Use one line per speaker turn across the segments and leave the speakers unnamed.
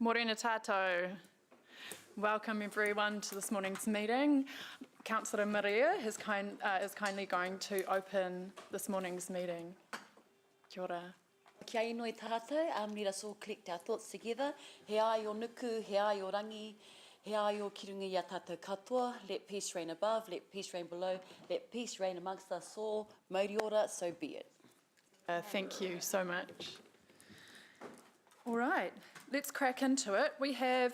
Morena tātou. Welcome everyone to this morning's meeting. Councillor Maria is kindly going to open this morning's meeting. Kia ora.
Kia inoi tātou, let us all collect our thoughts together. He ai o nuku, he ai o rangi, he ai o kirunga ia tātou katoa. Let peace reign above, let peace reign below, let peace reign amongst us all. Mauri ora, so be it.
Thank you so much. All right, let's crack into it. We have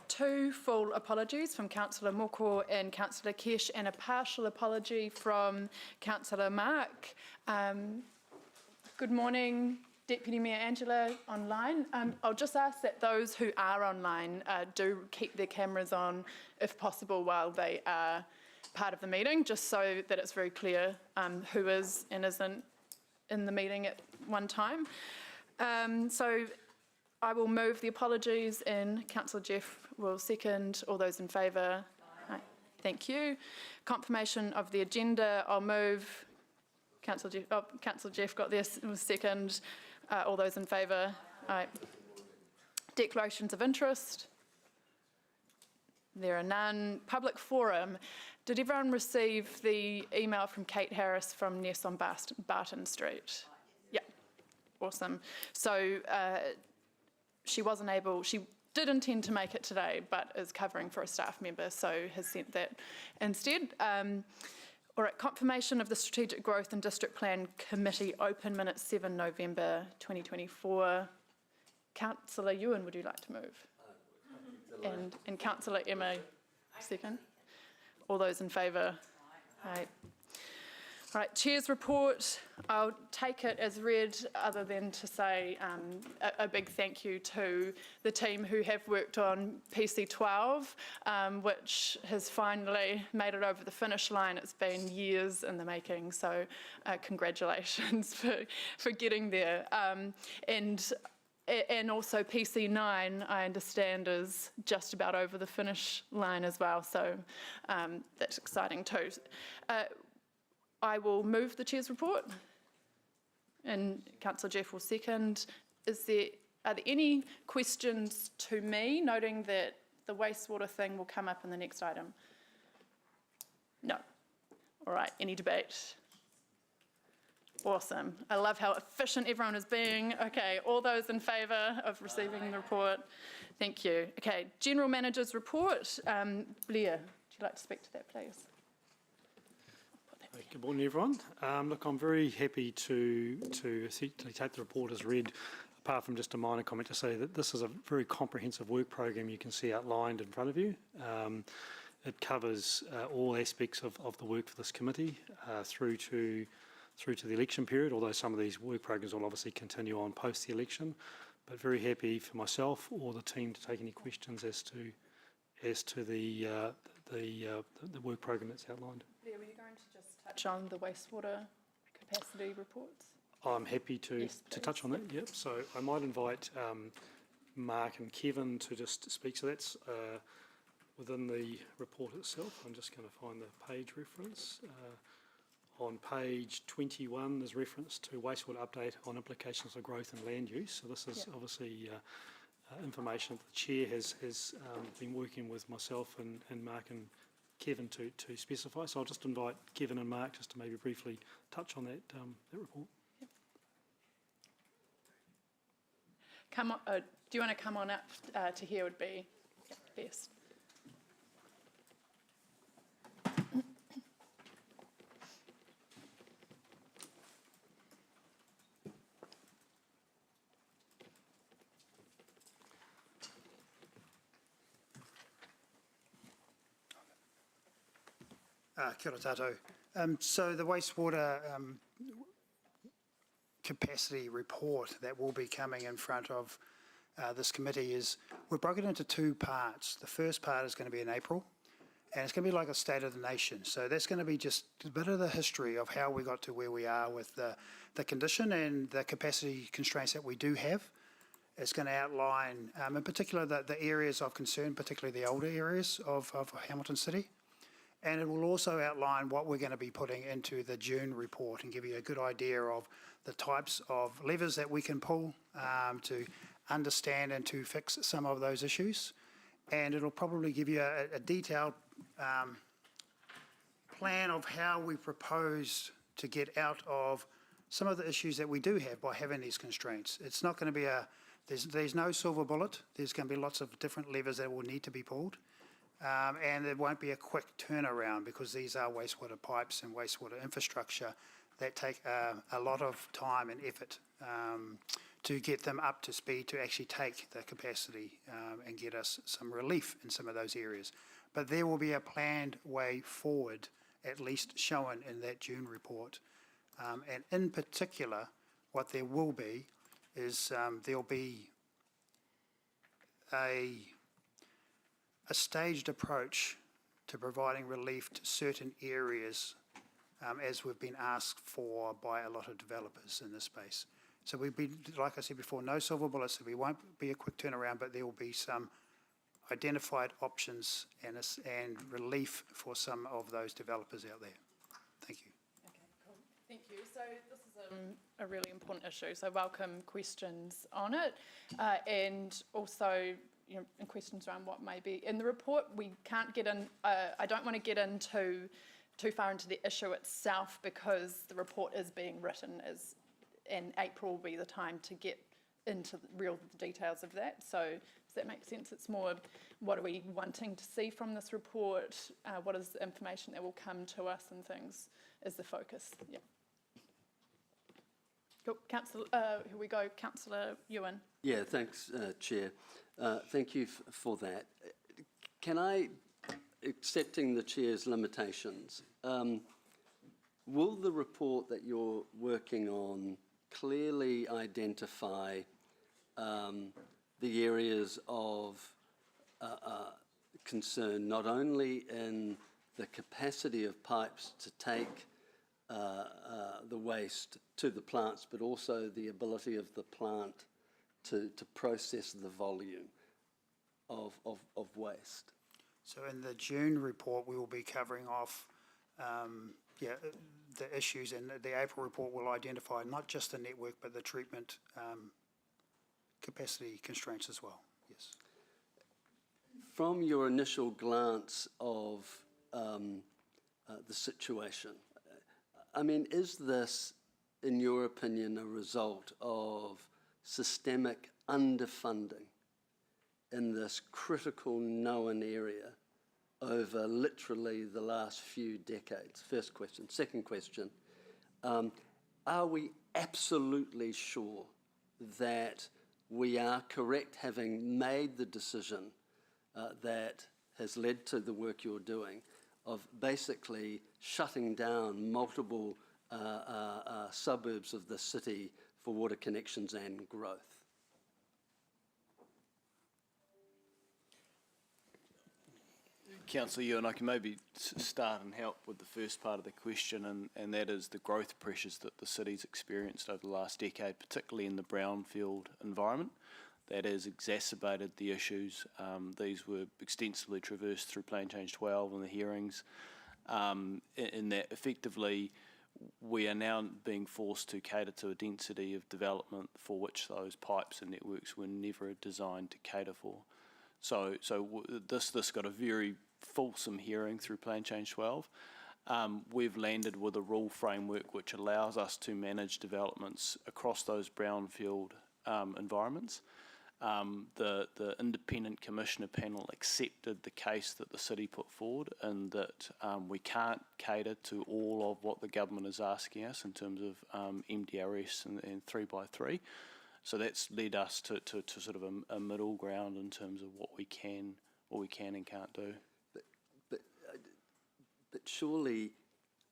two full apologies from Councillor Moko and Councillor Kesh, and a partial apology from Councillor Mark. Good morning, Deputy Mayor Angela online. I'll just ask that those who are online do keep their cameras on if possible while they are part of the meeting, just so that it's very clear who is and isn't in the meeting at one time. So I will move the apologies and Councillor Jeff will second. All those in favour? Right. Thank you. Confirmation of the agenda, I'll move. Councillor Jeff got this, second. All those in favour? Right. Declarations of interest? There are none. Public forum. Did everyone receive the email from Kate Harris from Ness on Barton Street? Yeah. Awesome. So she did intend to make it today, but is covering for a staff member, so has sent that instead. All right, confirmation of the Strategic Growth and District Plan Committee open minutes 7 November 2024. Councillor Ewan, would you like to move? And Councillor Emma, second. All those in favour? Right. All right, Chair's report. I'll take it as read, other than to say a big thank you to the team who have worked on PC12, which has finally made it over the finish line. It's been years in the making, so congratulations for getting there. And also PC9, I understand, is just about over the finish line as well, so that's exciting too. I will move the Chair's report, and Councillor Jeff will second. Are there any questions to me, noting that the wastewater thing will come up in the next item? No. All right, any debate? Awesome. I love how efficient everyone is being. Okay, all those in favour of receiving the report? Thank you. Okay, General Manager's report. Blair, would you like to speak to that, please?
Good morning, everyone. Look, I'm very happy to essentially take the report as read, apart from just a minor comment to say that this is a very comprehensive work program you can see outlined in front of you. It covers all aspects of the work for this committee through to the election period, although some of these work programs will obviously continue on post the election. But very happy for myself or the team to take any questions as to the work program that's outlined.
Blair, were you going to just touch on the wastewater capacity reports?
I'm happy to touch on that, yep. So I might invite Mark and Kevin to just speak. So that's within the report itself. I'm just going to find the page reference. On page 21, there's reference to wastewater update on implications of growth and land use. So this is obviously information that the Chair has been working with myself and Mark and Kevin to specify. So I'll just invite Kevin and Mark just to maybe briefly touch on that report.
Yep. Come on, do you want to come on up to here would be best.
Kia ora tātou. So the wastewater capacity report that will be coming in front of this committee we're broken into two parts. The first part is going to be in April, and it's going to be like a state of the nation. So that's going to be just a bit of the history of how we got to where we are with the condition and the capacity constraints that we do have. It's going to outline, in particular, the areas of concern, particularly the older areas of Hamilton City. And it will also outline what we're going to be putting into the June report and give you a good idea of the types of levers that we can pull to understand and to fix some of those issues. And it'll probably give you a detailed plan of how we propose to get out of some of the issues that we do have by having these constraints. It's not going to be there's no silver bullet. There's going to be lots of different levers that will need to be pulled. And it won't be a quick turnaround because these are wastewater pipes and wastewater infrastructure that take a lot of time and effort to get them up to speed to actually take the capacity and get us some relief in some of those areas. But there will be a planned way forward, at least shown in that June report. And in particular, what there will be is there'll be a staged approach to providing relief to certain areas as we've been asked for by a lot of developers in this space. So we've been, like I said before, no silver bullets, so we won't be a quick turnaround, but there will be some identified options and relief for some of those developers out there. Thank you.
Okay, cool. Thank you. So this is a really important issue, so welcome questions on it. And also, you know, and questions around what may be in the report. We can't get in, I don't want to get into too far into the issue itself because the report is being written and April will be the time to get into the real details of that. So does that make sense? It's more, what are we wanting to see from this report? What is the information that will come to us and things is the focus. Yeah. Cool. Councillor, here we go. Councillor Ewan.
Yeah, thanks, Chair. Thank you for that. Can I, accepting the Chair's limitations, will the report that you're working on clearly identify the areas of concern, not only in the capacity of pipes to take the waste to the plants, but also the ability of the plant to process the volume of waste?
So in the June report, we will be covering off the issues, and the April report will identify not just the network, but the treatment capacity constraints as well, yes.
From your initial glance of the situation, I mean, is this, in your opinion, a result of systemic underfunding in this critical known area over literally the last few decades? First question. Second question, are we absolutely sure that we are correct, having made the decision that has led to the work you're doing of basically shutting down multiple suburbs of the city for water connections and growth?
Councillor Ewan, I can maybe start and help with the first part of the question, and that is the growth pressures that the city's experienced over the last decade, particularly in the brownfield environment. That has exacerbated the issues. These were extensively traversed through Plan Change 12 and the hearings, in that effectively we are now being forced to cater to a density of development for which those pipes and networks were never designed to cater for. So this got a very fulsome hearing through Plan Change 12. We've landed with a rule framework which allows us to manage developments across those brownfield environments. The independent commissioner panel accepted the case that the city put forward, and that we can't cater to all of what the government is asking us in terms of MDRS and 3x3. So that's led us to sort of a middle ground in terms of what we can and can't do.
But surely,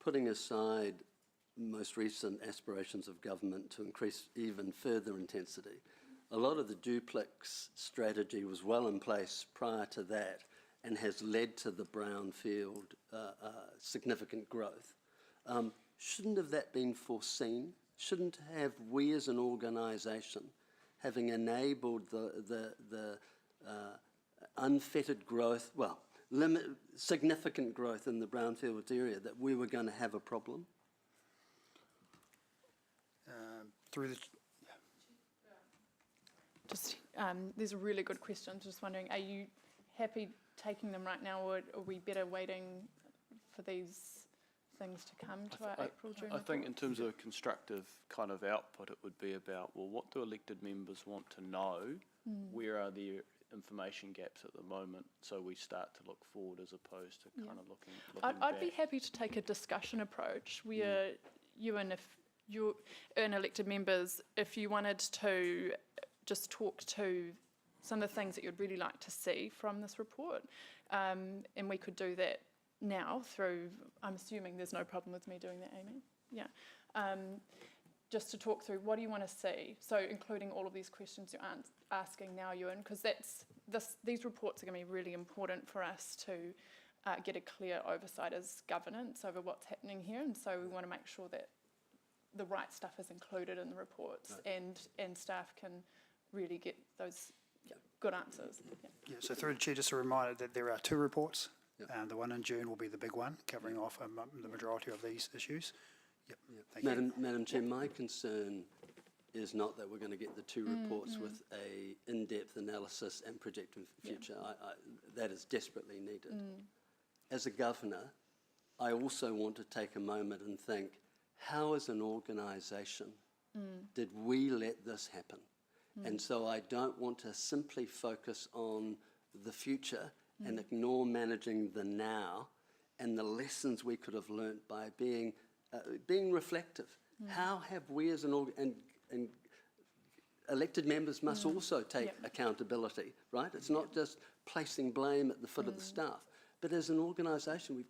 putting aside most recent aspirations of government to increase even further intensity, a lot of the duplex strategy was well in place prior to that and has led to the brownfield significant growth. Shouldn't have that been foreseen? Shouldn't have we as an organisation, having enabled the unfettered growth, well, significant growth in the brownfield area, that we were going to have a problem?
Through the
just, these are really good questions. Just wondering, are you happy taking them right now, or are we better waiting for these things to come to our April, June
I think in
reports?
terms of a constructive kind of output, it would be about, well, what do elected members want to know? Where are their information gaps at the moment? So we start to look forward as opposed to kind of looking
I'd be
back.
happy to take a discussion approach where you and if you're elected members, if you wanted to just talk to some of the things that you'd really like to see from this report, and we could do that now through, I'm assuming there's no problem with me doing that, Amy? Yeah. Just to talk through, what do you want to see? So including all of these questions you're asking now, Ewan, because these reports are going to be really important for us to get a clear oversight as governance over what's happening here, and so we want to make sure that the right stuff is included in the reports, and staff can really get those good answers. Yeah.
Yeah, so through the chair, just a reminder that there are 2 reports.
Yep.
The one in June will be the big one, covering off the majority of these issues. Yep. Thank you.
Madam Chair, my concern is not that we're going to get the 2 reports with a in-depth analysis and projected future. That is desperately needed. As a governor, I also want to take a moment and think, how as an organisation did we let this happen? And so I don't want to simply focus on the future and ignore managing the now and the lessons we could have learnt by being reflective. How have we as an and elected members must also take accountability, right? It's not just placing blame at the foot of the staff. But as an organisation,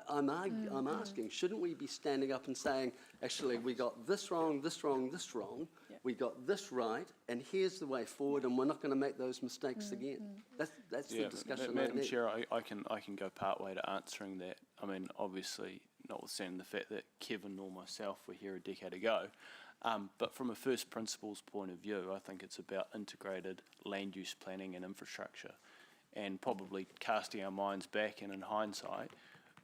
I'm asking, shouldn't we be standing up and saying, actually, we got this wrong, this wrong, this wrong, we got this right, and here's the way forward, and we're not going to make those mistakes again. That's the discussion I
Madam
need.
Chair, I can go part way to answering that. I mean, obviously, notwithstanding the fact that Kevin nor myself were here a decade ago, but from a first principles point of view, I think it's about integrated land use planning and infrastructure. And probably casting our minds back and in hindsight,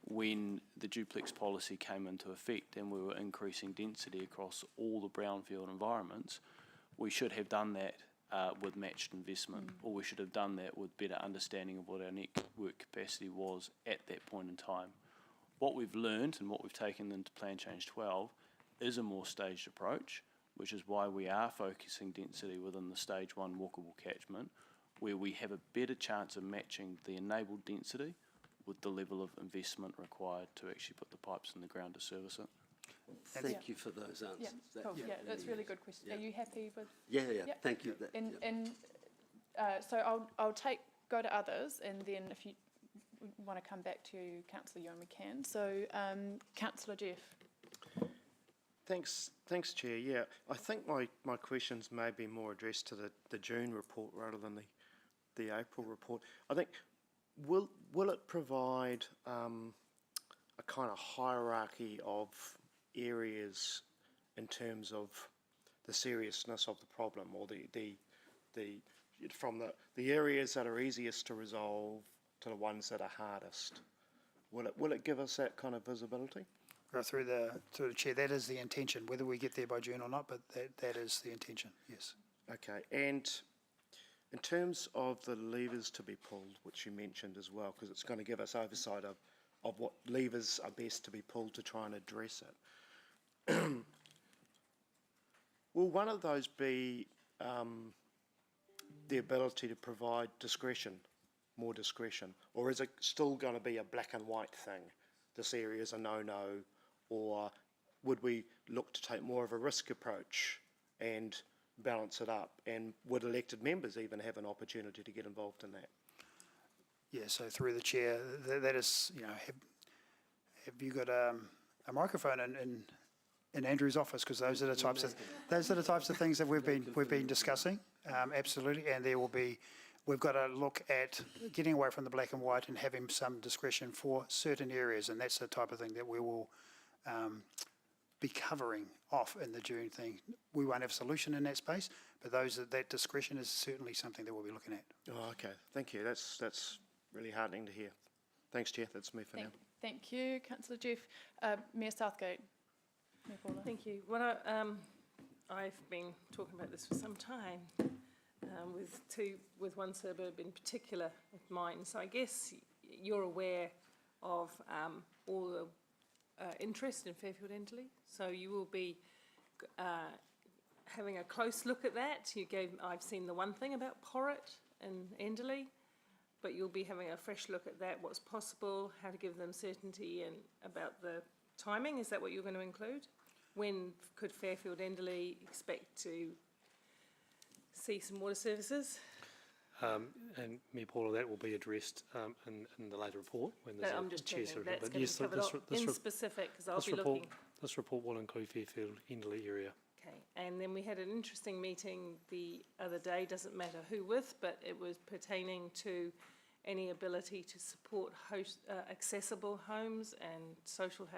when the duplex policy came into effect and we were increasing density across all the brownfield environments, we should have done that with matched investment, or we should have done that with better understanding of what our network capacity was at that point in time. What we've learned and what we've taken into Plan Change 12 is a more staged approach, which is why we are focusing density within the Stage 1 walkable catchment, where we have a better chance of matching the enabled density with the level of investment required to actually put the pipes in the ground to service it.
Thank you for those answers.
Yeah, cool. Yeah, that's a really good question. Are you happy with?
Yeah,
Yeah.
thank you.
So I'll go to others, and then if you want to come back to Councillor Ewan, we can. So Councillor Jeff.
Thanks, Chair. Yeah, I think my questions may be more addressed to the June report rather than the April report. I think, will it provide a kind of hierarchy of areas in terms of the seriousness of the problem, or from the areas that are easiest to resolve to the ones that are hardest? Will it give us that kind of visibility?
Through the chair, that is the intention, whether we get there by June or not, but that is the intention, yes.
Okay, and in terms of the levers to be pulled, which you mentioned as well, because it's going to give us oversight of what levers are best to be pulled to try and address it. Will one of those be the ability to provide discretion, more discretion, or is it still going to be a black and white thing? This area is a no-no, or would we look to take more of a risk approach and balance it up? And would elected members even have an opportunity to get involved in that?
Yeah, so through the chair, that is, have you got a microphone in Andrew's office? Because those are the types of things that we've been discussing. Absolutely, and we've got to look at getting away from the black and white and having some discretion for certain areas, and that's the type of thing that we will be covering off in the June thing. We won't have a solution in that space, but that discretion is certainly something that we'll be looking at.
Oh, okay. Thank you. That's really heartening to hear. Thanks, Chair. That's me for now.
Thank you, Councillor Jeff. Mayor Southgate. Mayor Paula.
Thank you. Well, I've been talking about this for some time. with one suburb in particular of mine. So I guess you're aware of all the interest in Fairfield Enderley. So you will be having a close look at that. I've seen the one thing about Porritt and Enderley, but you'll be having a fresh look at that, what's possible, how to give them certainty, and about the timing. Is that what you're going to include? When could Fairfield Enderley expect to see some water services?
And Mayor Paula, that will be addressed in the later report when there's
I'm
a
just
chair
checking.
sort of.
That's
But
going
yes,
to be covered off in specific, because I'll be looking.
This report will include Fairfield Enderley area.
Okay, and then we had an interesting meeting the other day, doesn't matter who with, but it was pertaining to any ability to support accessible homes and social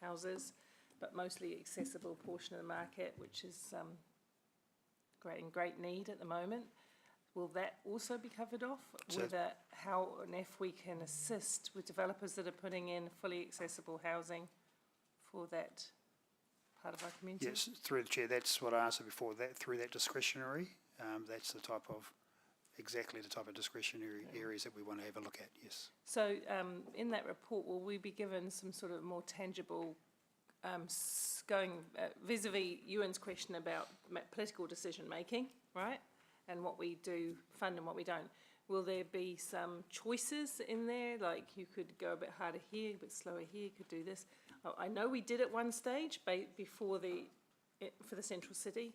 houses, but mostly accessible portion of the market, which is in great need at the moment. Will that also be covered off?
So-
Whether, how and if we can assist with developers that are putting in fully accessible housing for that part of our community?
Yes, through the chair, that's what I answered before, that through that discretionary, that's exactly the type of discretionary areas that we want to have a look at, yes.
So in that report, will we be given some sort of more tangible, going vis-a-vis Ewan's question about political decision-making, right? And what we do fund and what we don't. Will there be some choices in there, like you could go a bit harder here, a bit slower here, you could do this? I know we did at one stage before for the central city.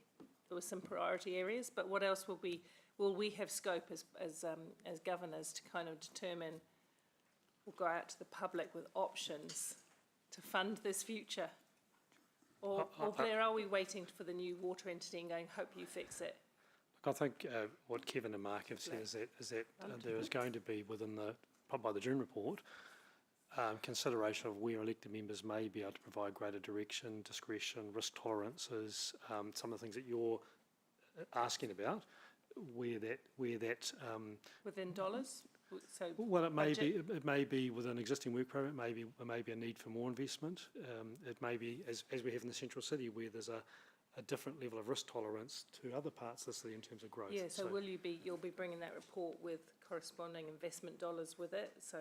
There were some priority areas, but what else will we have scope as governors to kind of determine, or go out to the public with options to fund this future? Or Blair, are we waiting for the new water entity and going, hope you fix it?
I think what Kevin and Mark have said is that there is going to be by the June report, consideration of where elected members may be able to provide greater direction, discretion, risk tolerances, some of the things that you're asking about, where that
Within dollars? So
well, it
budget?
may be within an existing work program. There may be a need for more investment. It may be as we have in the central city, where there's a different level of risk tolerance to other parts of the city in terms of growth.
Yeah, so you'll be bringing that report with corresponding investment dollars with it, so,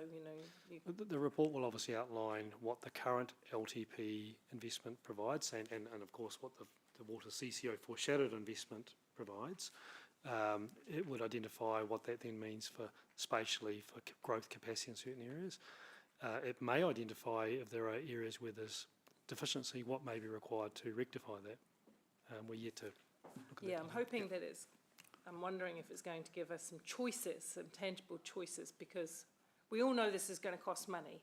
The report will obviously outline what the current LTP investment provides and of course what the water CCO foreshadowed investment provides. It would identify what that then means for spatially for growth capacity in certain areas. It may identify if there are areas where there's deficiency, what may be required to rectify that. We're yet to look at that.
yeah, I'm hoping that I'm wondering if it's going to give us some choices, some tangible choices, because we all know this is going to cost money,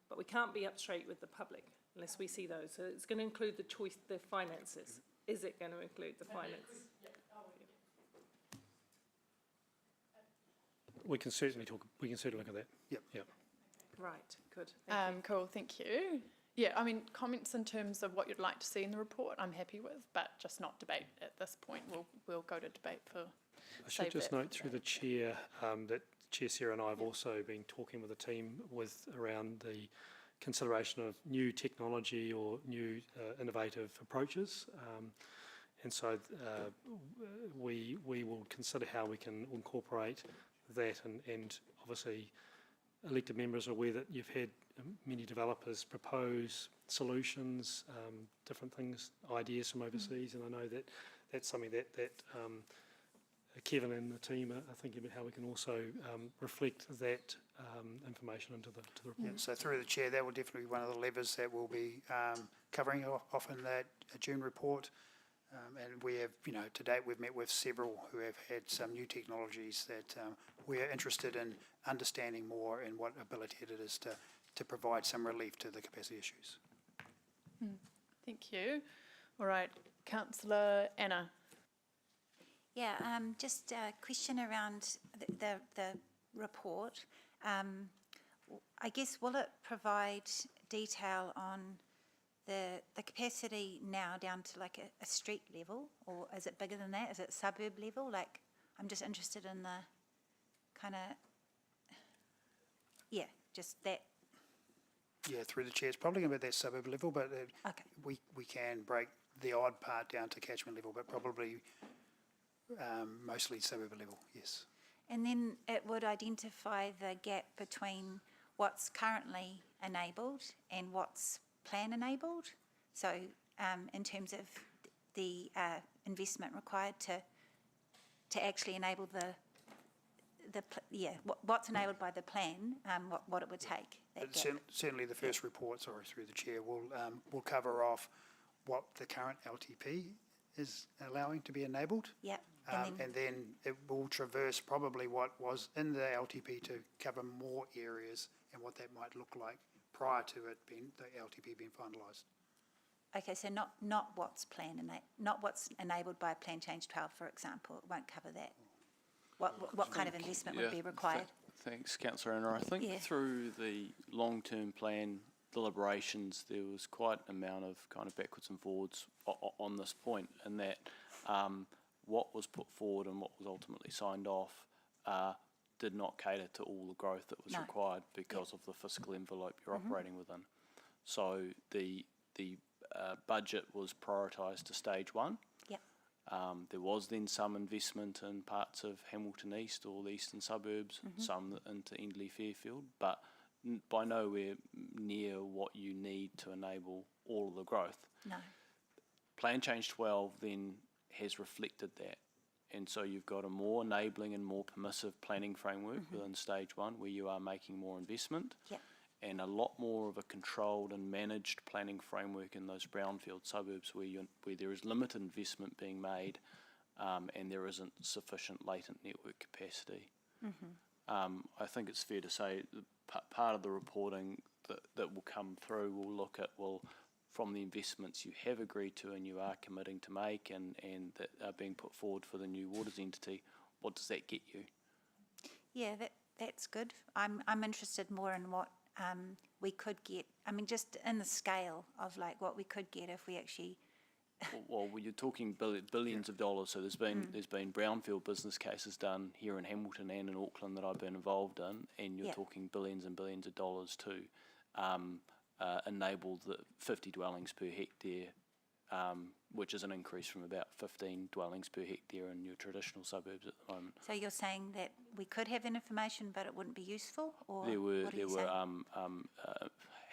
but we can't be up straight with the public unless we see those. So it's going to include the finances. Is it going to include the finance?
We can certainly look at that.
Yep.
Right, good. Thank you.
Cool, thank you. Yeah, I mean, comments in terms of what you'd like to see in the report, I'm happy with, but just not debate at this point. We'll go to debate for.
I should just note through the chair that Chair Sarah and I have also been talking with the team around the consideration of new technology or new innovative approaches. And so we will consider how we can incorporate that, and obviously elected members are aware that you've had many developers propose solutions, different things, ideas from overseas, and I know that that's something that Kevin and the team are thinking about how we can also reflect that information into the report.
Yeah, so through the chair, that will definitely be one of the levers that we'll be covering off in that June report. And we have, to date, we've met with several who have had some new technologies that we're interested in understanding more and what ability it is to provide some relief to the capacity issues.
Thank you. All right, Councillor Anna.
Yeah, just a question around the report. I guess, will it provide detail on the capacity now down to like a street level, or is it bigger than that? Is it suburb level? Like, I'm just interested in the kind of, just that.
Yeah, through the chair, it's probably going to be at that suburb level, but
Okay.
we can break the odd part down to catchment level, but probably mostly suburb level, yes.
And then it would identify the gap between what's currently enabled and what's plan enabled. So in terms of the investment required to actually enable what's enabled by the plan, what it would take. That gap.
Certainly the first report, sorry, through the chair, will cover off what the current LTP is allowing to be enabled.
Yep.
And then it will traverse probably what was in the LTP to cover more areas and what that might look like prior to it being, the LTP being finalised.
Okay, so not what's not what's enabled by Plan Change 12, for example. It won't cover that. What kind of investment would be required?
Thanks, Councillor Anna. I think through the long-term plan deliberations, there was quite an amount of kind of backwards and forwards on this point, and that what was put forward and what was ultimately signed off did not cater to all the growth that was required because of the fiscal envelope you're operating within. So the budget was prioritised to stage 1.
Yep.
There was then some investment in parts of Hamilton East or the eastern suburbs, some into Endley Fairfield, but by nowhere near what you need to enable all of the growth.
No.
Plan Change 12 then has reflected that. And so you've got a more enabling and more permissive planning framework within stage 1 where you are making more investment.
Yep.
And a lot more of a controlled and managed planning framework in those brownfield suburbs where there is limited investment being made and there isn't sufficient latent network capacity. I think it's fair to say that part of the reporting that will come through will look at, well, from the investments you have agreed to and you are committing to make and that are being put forward for the new waters entity, what does that get you?
Yeah, that's good. I'm interested more in what we could get. I mean, just in the scale of like what we could get if we actually.
Well, you're talking billions of dollars. So there's been brownfield business cases done here in Hamilton and in Auckland that I've been involved in, and you're talking billions and billions of dollars to enable the 50 dwellings per hectare, which is an increase from about 15 dwellings per hectare in your traditional suburbs at the moment.
So you're saying that we could have that information, but it wouldn't be useful, or
There were
what are you saying?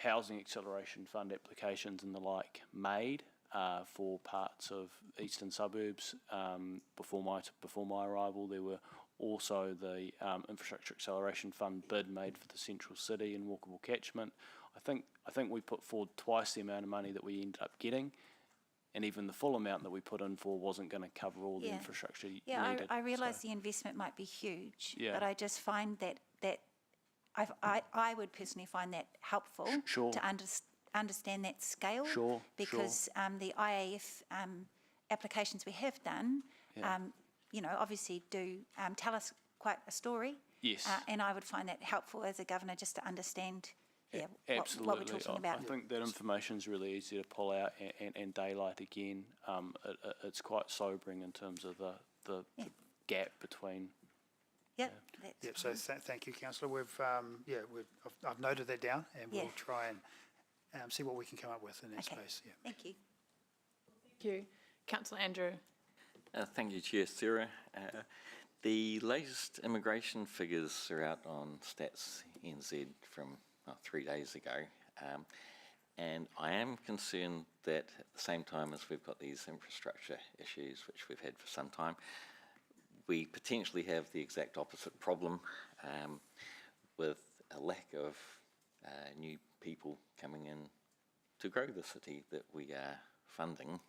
housing acceleration fund applications and the like made for parts of eastern suburbs before my arrival. There were also the infrastructure acceleration fund bid made for the central city and walkable catchment. I think we put forward twice the amount of money that we ended up getting, and even the full amount that we put in for wasn't going to cover all the infrastructure needed.
I realise the investment might be huge,
Yeah.
but I just find that I would personally find that helpful
Sure.
to understand that scale.
Sure,
because the IAF applications we have done, obviously do tell us quite a story.
Yes.
And I would find that helpful as a governor just to understand
Absolutely.
what we're talking about.
I think that information is really easy to pull out and daylight again. It's quite sobering in terms of the gap between.
Yeah.
So thank you, Councillor. I've noted that down, and we'll try and see what we can come up with in that space. Yeah.
Thank you.
Thank you. Councillor Andrew.
Thank you, Chair Sarah. The latest immigration figures are out on Stats NZ from 3 days ago, and I am concerned that at the same time as we've got these infrastructure issues, which we've had for some time, we potentially have the exact opposite problem with a lack of new people coming in to grow the city that we are funding.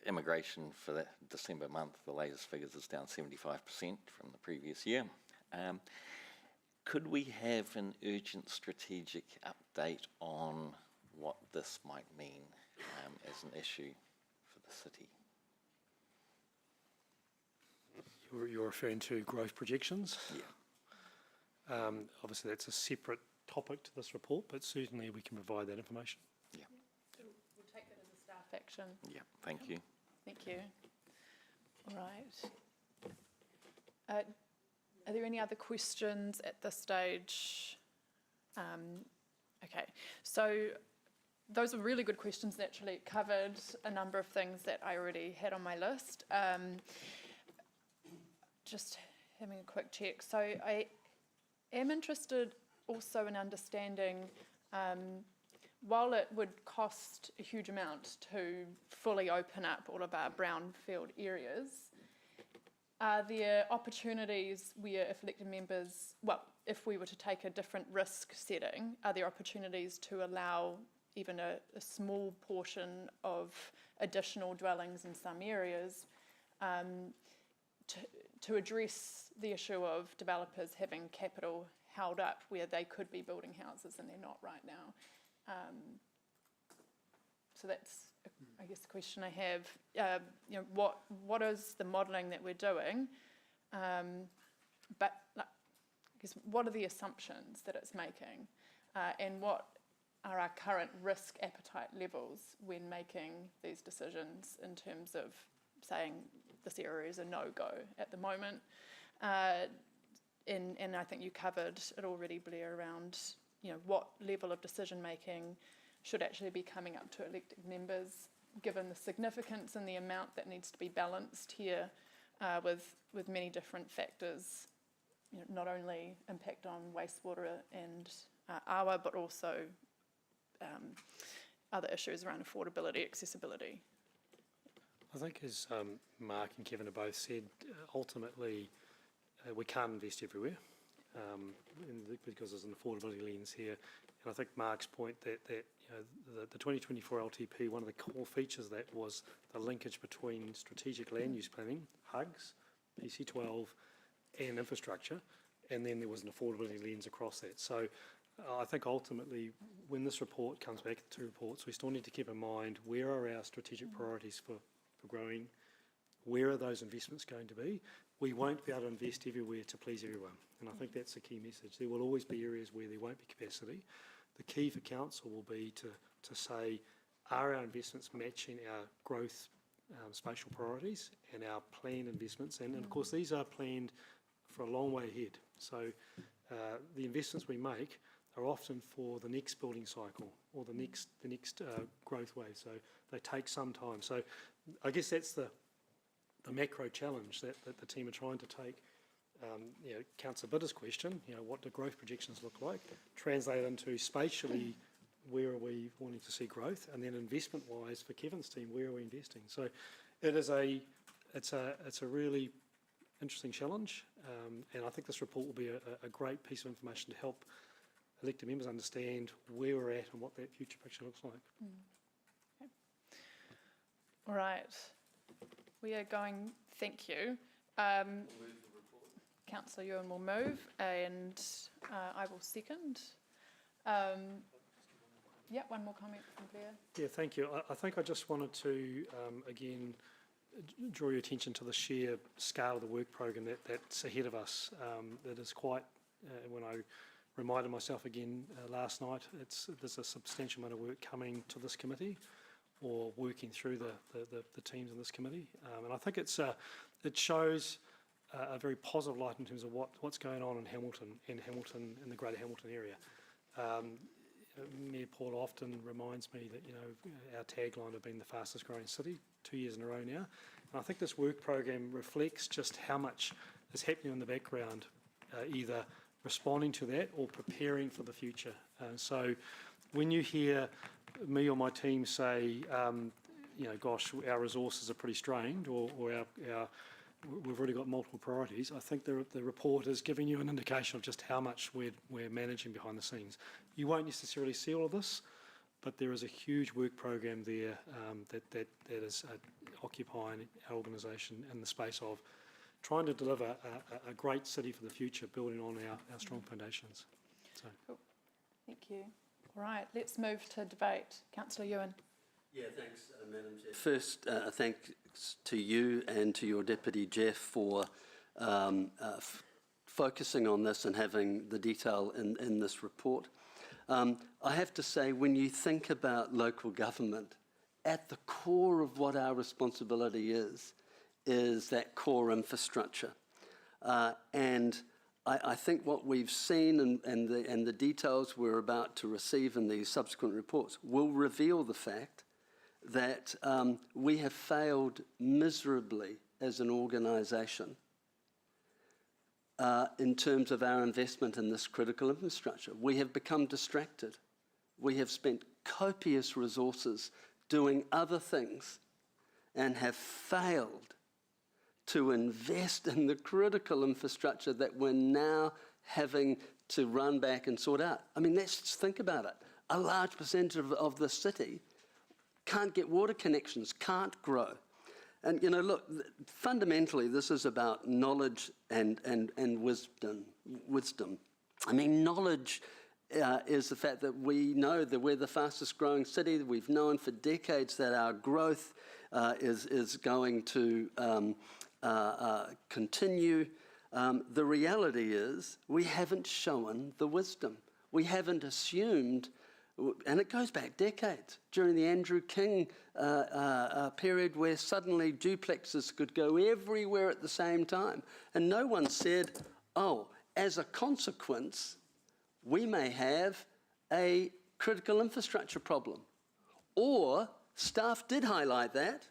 Immigration for the December month, the latest figures is down 75% from the previous year. Could we have an urgent strategic update on what this might mean as an issue for the city?
You're referring to growth projections?
Yeah.
Obviously, that's a separate topic to this report, but certainly we can provide that information.
Yeah.
We'll take that as a staff action.
Yeah, thank you.
Thank you. All right. Are there any other questions at this stage? Okay, so those are really good questions, actually. It covered a number of things that I already had on my list. Just having a quick check. So I am interested also in understanding, while it would cost a huge amount to fully open up all of our brownfield areas, are there opportunities where if elected members, well, if we were to take a different risk setting, are there opportunities to allow even a small portion of additional dwellings in some areas to address the issue of developers having capital held up where they could be building houses and they're not right now? So that's, I guess, the question I have. You know, what is the modelling that we're doing? But like, I guess, what are the assumptions that it's making, and what are our current risk appetite levels when making these decisions in terms of saying this area is a no-go at the moment? And I think you covered it already, Blair, around, you know, what level of decision making should actually be coming up to elected members, given the significance and the amount that needs to be balanced here, with many different factors, you know, not only impact on wastewater and awa, but also other issues around affordability, accessibility.
I think as Mark and Kevin have both said, ultimately we can't invest everywhere because there's an affordability lens here. And I think Mark's point that you know, the 2024 LTP, one of the core features of that was the linkage between strategic land use planning, HUGs, PC12 and infrastructure, and then there was an affordability lens across that. So I think ultimately when this report comes back, the two reports, we still need to keep in mind where are our strategic priorities for growing, where are those investments going to be. We won't be able to invest everywhere to please everyone, and I think that's the key message. There will always be areas where there won't be capacity. The key for council will be to say, are our investments matching our growth spatial priorities and our planned investments? And of course these are planned for a long way ahead. So the investments we make are often for the next building cycle or the next growth wave. So they take some time. So I guess that's the macro challenge that the team are trying to take. You know, Councillor Bitter's question, you know, what do growth projections look like? Translate into spatially, where are we wanting to see growth? And then investment-wise, for Kevin's team, where are we investing? So it's a really interesting challenge, and I think this report will be a great piece of information to help elected members understand where we're at and what that future picture looks like.
Okay. All right. We are going, thank you. Councillor Ewan will move and I will second. Yeah, one more comment from Blair. Yeah,
thank you. I think I just wanted to, again, draw your attention to the sheer scale of the work program that's ahead of us. That is quite, when I reminded myself again last night, there's a substantial amount of work coming to this committee or working through the teams in this committee. And I think it shows a very positive light in terms of what's going on in Hamilton, in the greater Hamilton area. Mayor Paul often reminds me that, you know, our tagline of being the fastest growing city 2 years in a row now. And I think this work program reflects just how much is happening in the background, either responding to that or preparing for the future. So when you hear me or my team say, you know, gosh, our resources are pretty strained, or we've already got multiple priorities, I think the report is giving you an indication of just how much we're managing behind the scenes. You won't necessarily see all of this, but there is a huge work program there that is occupying our organisation in the space of trying to deliver a great city for the future, building on our strong foundations. So.
Cool. Thank you. All right, let's move to debate. Councillor Ewan.
Yeah, thanks, Madam Chair. First, thanks to you and to your Deputy Jeff for focusing on this and having the detail in this report. I have to say, when you think about local government, at the core of what our responsibility is that core infrastructure. And I think what we've seen and the details we're about to receive in these subsequent reports will reveal the fact that we have failed miserably as an organisation in terms of our investment in this critical infrastructure. We have become distracted. We have spent copious resources doing other things and have failed to invest in the critical infrastructure that we're now having to run back and sort out. I mean, let's just think about it. A large percentage of the city can't get water connections, can't grow. And, you know, look, fundamentally, this is about knowledge and wisdom. I mean, knowledge is the fact that we know that we're the fastest growing city. We've known for decades that our growth is going to continue. The reality is we haven't shown the wisdom. We haven't assumed, and it goes back decades, during the Andrew King period where suddenly duplexes could go everywhere at the same time. And no one said, oh, as a consequence, we may have a critical infrastructure problem. Or staff did highlight that,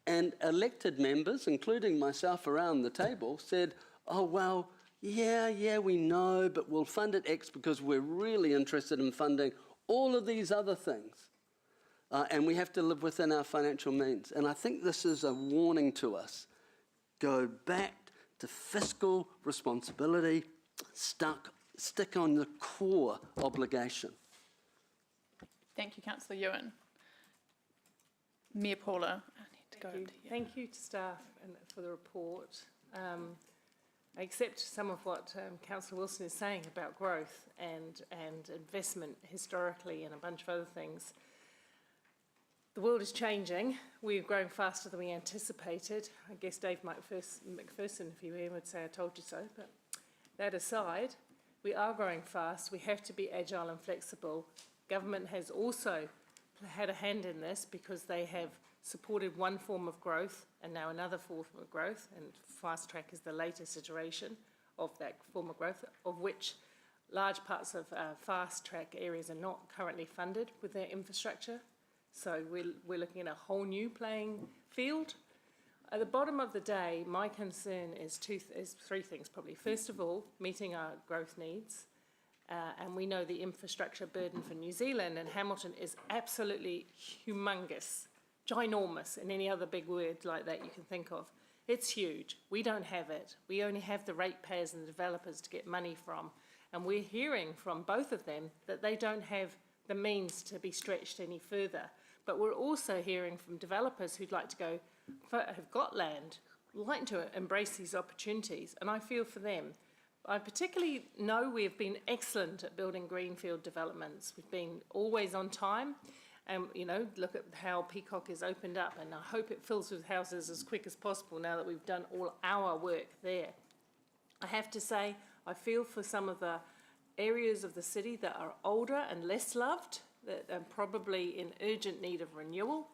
and elected members, including myself around the table, said, oh, well, yeah, we know, but we'll fund it X because we're really interested in funding all of these other things. And we have to live within our financial means. And I think this is a warning to us. Go back to fiscal responsibility, stick on the core obligation.
Thank you, Councillor Ewan. Mayor Paula.
Thank you to staff and for the report. I accept some of what Councillor Wilson is saying about growth and investment historically and a bunch of other things. The world is changing. We're growing faster than we anticipated. I guess Dave McPherson, if he were here, would say, I told you so. But that aside, we are growing fast. We have to be agile and flexible. Government has also had a hand in this because they have supported one form of growth and now another form of growth, and Fast Track is the latest iteration of that form of growth, of which large parts of Fast Track areas are not currently funded with their infrastructure. So we're looking at a whole new playing field. At the bottom of the day, my concern is three things probably. First of all, meeting our growth needs. And we know the infrastructure burden for New Zealand and Hamilton is absolutely humongous, ginormous, and any other big word like that you can think of. It's huge. We don't have it. We only have the ratepayers and the developers to get money from. And we're hearing from both of them that they don't have the means to be stretched any further. But we're also hearing from developers who'd like to go, have got land, like to embrace these opportunities, and I feel for them. I particularly know we've been excellent at building greenfield developments. We've been always on time. And, you know, look at how Peacock is opened up, and I hope it fills with houses as quick as possible now that we've done all our work there. I have to say, I feel for some of the areas of the city that are older and less loved, that are probably in urgent need of renewal.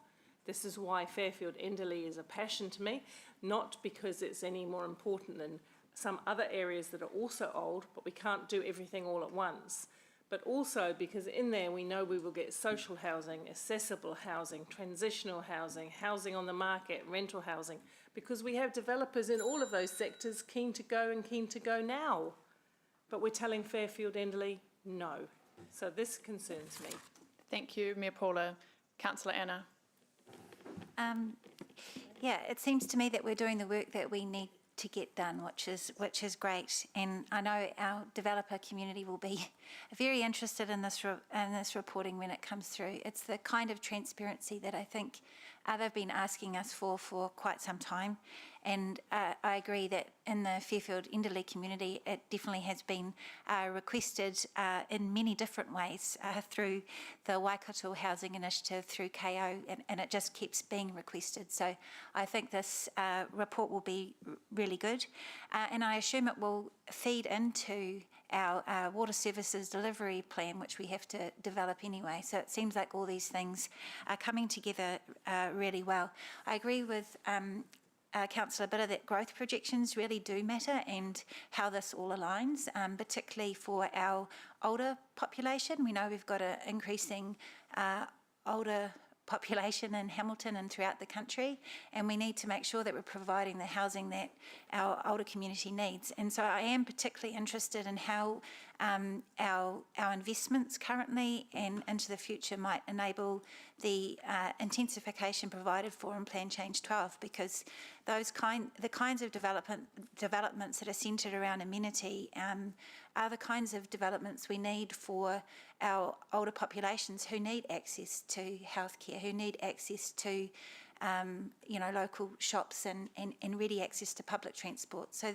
This is why Fairfield Enderley is a passion to me, not because it's any more important than some other areas that are also old, but we can't do everything all at once. But also because in there we know we will get social housing, accessible housing, transitional housing, housing on the market, rental housing, because we have developers in all of those sectors keen to go and keen to go now. But we're telling Fairfield Enderley no. So this concerns me.
Thank you, Mayor Paula. Councillor Anna.
Yeah, it seems to me that we're doing the work that we need to get done, which is great. And I know our developer community will be very interested in this reporting when it comes through. It's the kind of transparency that I think they've been asking us for quite some time. And I agree that in the Fairfield Enderley community, it definitely has been requested in many different ways through the Waikato Housing Initiative, through KO, and it just keeps being requested. So I think this report will be really good. And I assume it will feed into our water services delivery plan, which we have to develop anyway. So it seems like all these things are coming together really well. I agree with Councillor Bitter, that growth projections really do matter and how this all aligns, particularly for our older population. We know we've got an increasing older population in Hamilton and throughout the country, and we need to make sure that we're providing the housing that our older community needs. And so I am particularly interested in how our investments currently and into the future might enable the intensification provided for in Plan Change 12, because the kinds of developments that are centred around amenity are the kinds of developments we need for our older populations who need access to healthcare, who need access to local shops and ready access to public transport. So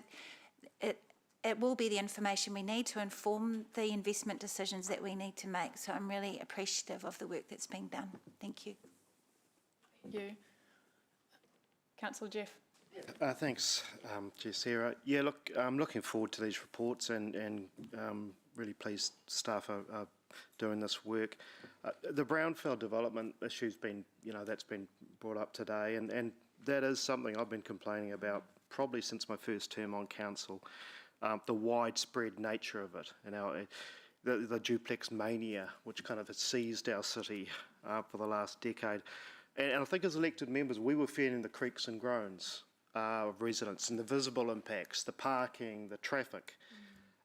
it will be the information we need to inform the investment decisions that we need to make. So I'm really appreciative of the work that's being done. Thank you.
Thank you. Councillor Jeff.
Thanks, Chair Sarah. Yeah, look, I'm looking forward to these reports and really pleased staff are doing this work. The brownfield development issue's been, that's been brought up today, and that is something I've been complaining about probably since my first term on council. The widespread nature of it, and the duplex mania, which kind of has seized our city for the last decade. And I think as elected members, we were feeling the creaks and groans of residents and the visible impacts, the parking, the traffic,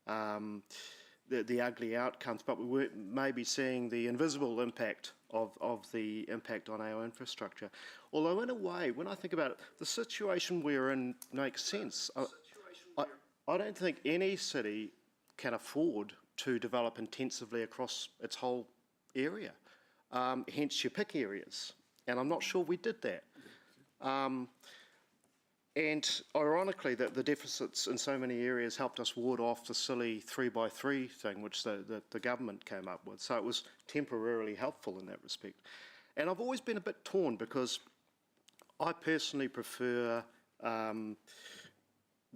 the ugly outcomes, but we weren't maybe seeing the invisible impact of the impact on our infrastructure. Although in a way, when I think about it, the situation we're in makes sense. I don't think any city can afford to develop intensively across its whole area. Hence you pick areas, and I'm not sure we did that. And ironically, the deficits in so many areas helped us ward off the silly 3x3 thing, which the government came up with. So it was temporarily helpful in that respect. And I've always been a bit torn because I personally prefer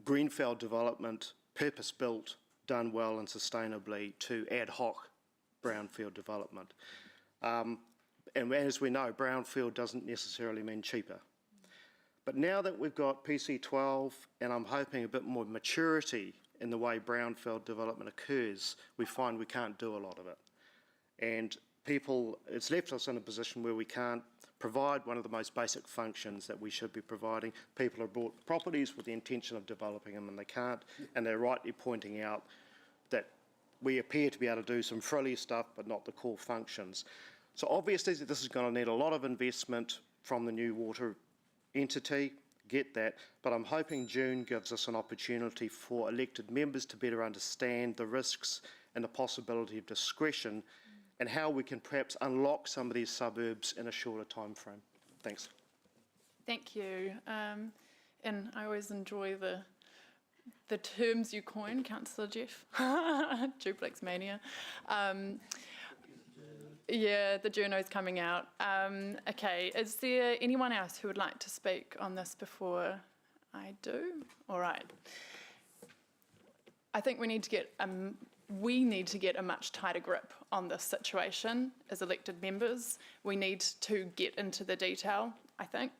greenfield development, purpose-built, done well and sustainably, to ad hoc brownfield development. And as we know, brownfield doesn't necessarily mean cheaper. But now that we've got PC12 and I'm hoping a bit more maturity in the way brownfield development occurs, we find we can't do a lot of it. And it's left us in a position where we can't provide one of the most basic functions that we should be providing. People have bought properties with the intention of developing them and they can't, and they're rightly pointing out that we appear to be able to do some frilly stuff but not the core functions. So obviously this is going to need a lot of investment from the new water entity, get that, but I'm hoping June gives us an opportunity for elected members to better understand the risks and the possibility of discretion and how we can perhaps unlock some of these suburbs in a shorter time frame. Thanks.
Thank you. And I always enjoy the terms you coin, Councillor Jeff. Duplex mania. Yeah, the journo's coming out. Okay, is there anyone else who would like to speak on this before I do? All right. I think we need to get a much tighter grip on this situation as elected members. We need to get into the detail, I think.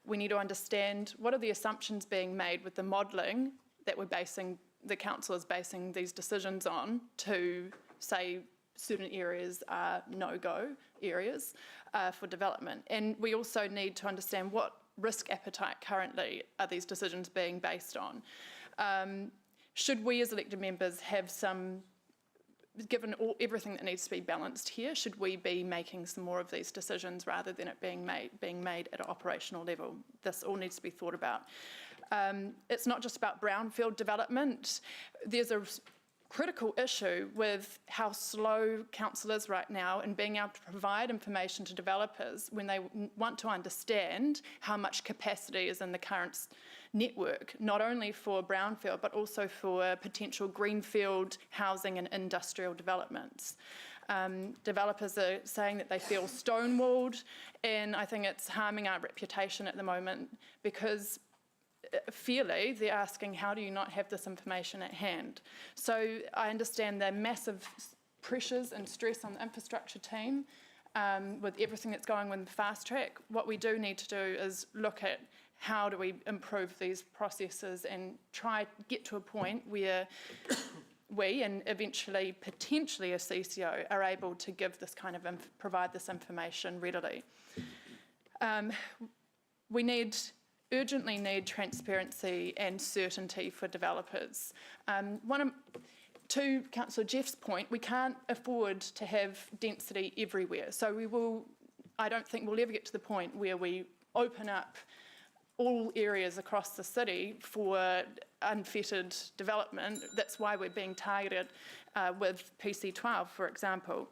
We need to understand what are the assumptions being made with the modelling that the council is basing these decisions on to say certain areas are no-go areas for development. And we also need to understand what risk appetite currently are these decisions being based on. Should we as elected members have given everything that needs to be balanced here, should we be making some more of these decisions rather than it being made at an operational level? This all needs to be thought about. It's not just about brownfield development. There's a critical issue with how slow council is right now in being able to provide information to developers when they want to understand how much capacity is in the current network, not only for brownfield but also for potential greenfield housing and industrial developments. Developers are saying that they feel stonewalled, and I think it's harming our reputation at the moment because fairly, they're asking, how do you not have this information at hand? So I understand the massive pressures and stress on the infrastructure team with everything that's going on with Fast Track. What we do need to do is look at how do we improve these processes and try to get to a point where we, and eventually potentially a CCO, are able to give this kind of, provide this information readily. We urgently need transparency and certainty for developers. To Councillor Jeff's point, we can't afford to have density everywhere. So I don't think we'll ever get to the point where we open up all areas across the city for unfettered development. That's why we're being targeted with PC12, for example.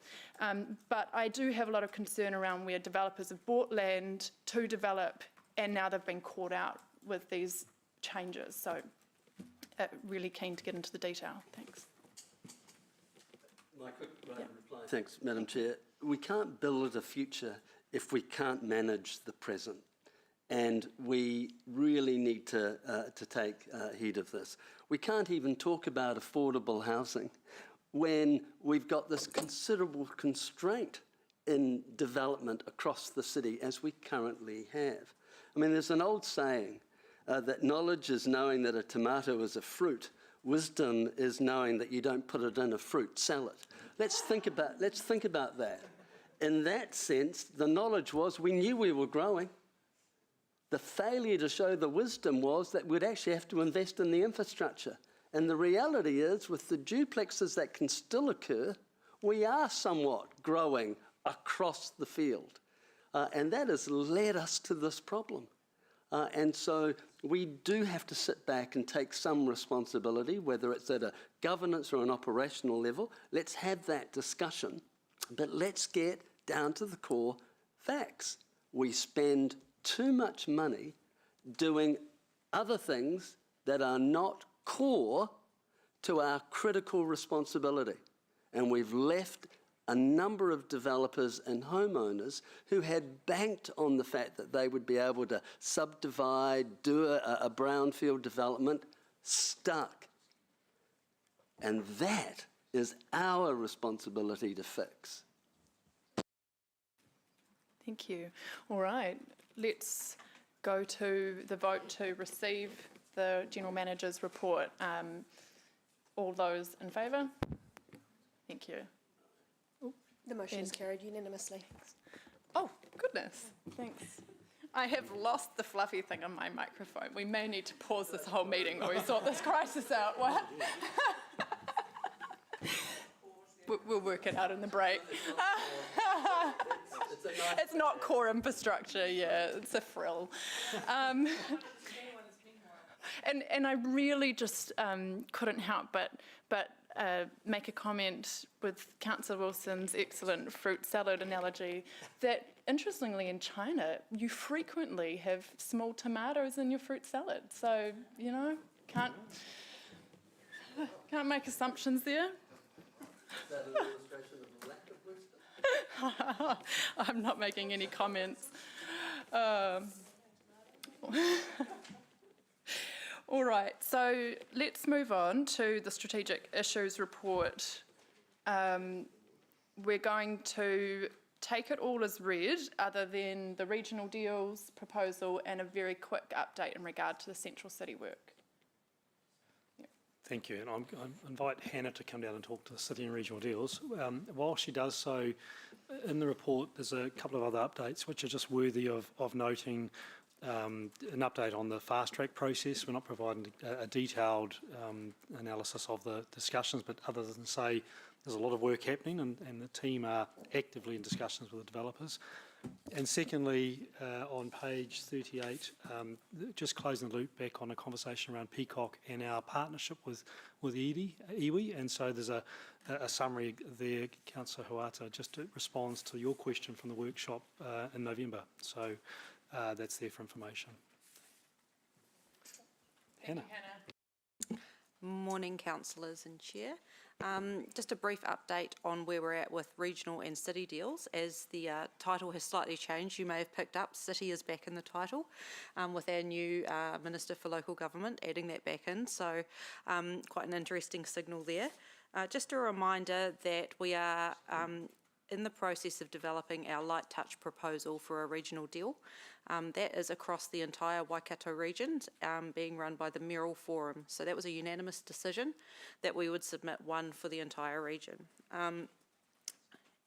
But I do have a lot of concern around where developers have bought land to develop and now they've been caught out with these changes. So really keen to get into the detail. Thanks.
My quick reply. Thanks, Madam Chair. We can't build a future if we can't manage the present. And we really need to take heed of this. We can't even talk about affordable housing when we've got this considerable constraint in development across the city as we currently have. I mean, there's an old saying that knowledge is knowing that a tomato is a fruit. Wisdom is knowing that you don't put it in a fruit salad. Let's think about that. In that sense, the knowledge was we knew we were growing. The failure to show the wisdom was that we'd actually have to invest in the infrastructure. And the reality is, with the duplexes that can still occur, we are somewhat growing across the field. And that has led us to this problem. And so we do have to sit back and take some responsibility, whether it's at a governance or an operational level. Let's have that discussion. But let's get down to the core facts. We spend too much money doing other things that are not core to our critical responsibility. And we've left a number of developers and homeowners who had banked on the fact that they would be able to subdivide, do a brownfield development, stuck. And that is our responsibility to fix.
Thank you. All right, let's go to the vote to receive the General Manager's report. All those in favour? Thank you.
The motion is carried unanimously.
Oh, goodness. Thanks. I have lost the fluffy thing on my microphone. We may need to pause this whole meeting while we sort this crisis out. What? We'll work it out in the break. It's not core infrastructure, yeah, it's a frill. And I really just couldn't help but make a comment with Councillor Wilson's excellent fruit salad analogy that, interestingly, in China, you frequently have small tomatoes in your fruit salad. So, you know, can't make assumptions there.
Is that an illustration of lack of wisdom?
I'm not making any comments. All right, so let's move on to the Strategic Issues Report. We're going to take it all as read, other than the regional deals proposal and a very quick update in regard to the Central City work.
Thank you, and I invite Hannah to come down and talk to the City and Regional Deals. While she does so, in the report there's a couple of other updates which are just worthy of noting. An update on the fast track process. We're not providing a detailed analysis of the discussions, but other than say there's a lot of work happening and the team are actively in discussions with the developers. And secondly, on page 38, just closing the loop back on a conversation around Peacock and our partnership with iwi. And so there's a summary there, Councillor Huata, just responds to your question from the workshop in November. So that's there for information. Hannah.
Morning, councillors and chair. Just a brief update on where we're at with regional and city deals. As the title has slightly changed, you may have picked up, City is back in the title with our new Minister for Local Government adding that back in. So quite an interesting signal there. Just a reminder that we are in the process of developing our light touch proposal for a regional deal. That is across the entire Waikato region, being run by the Mural Forum. So that was a unanimous decision that we would submit one for the entire region.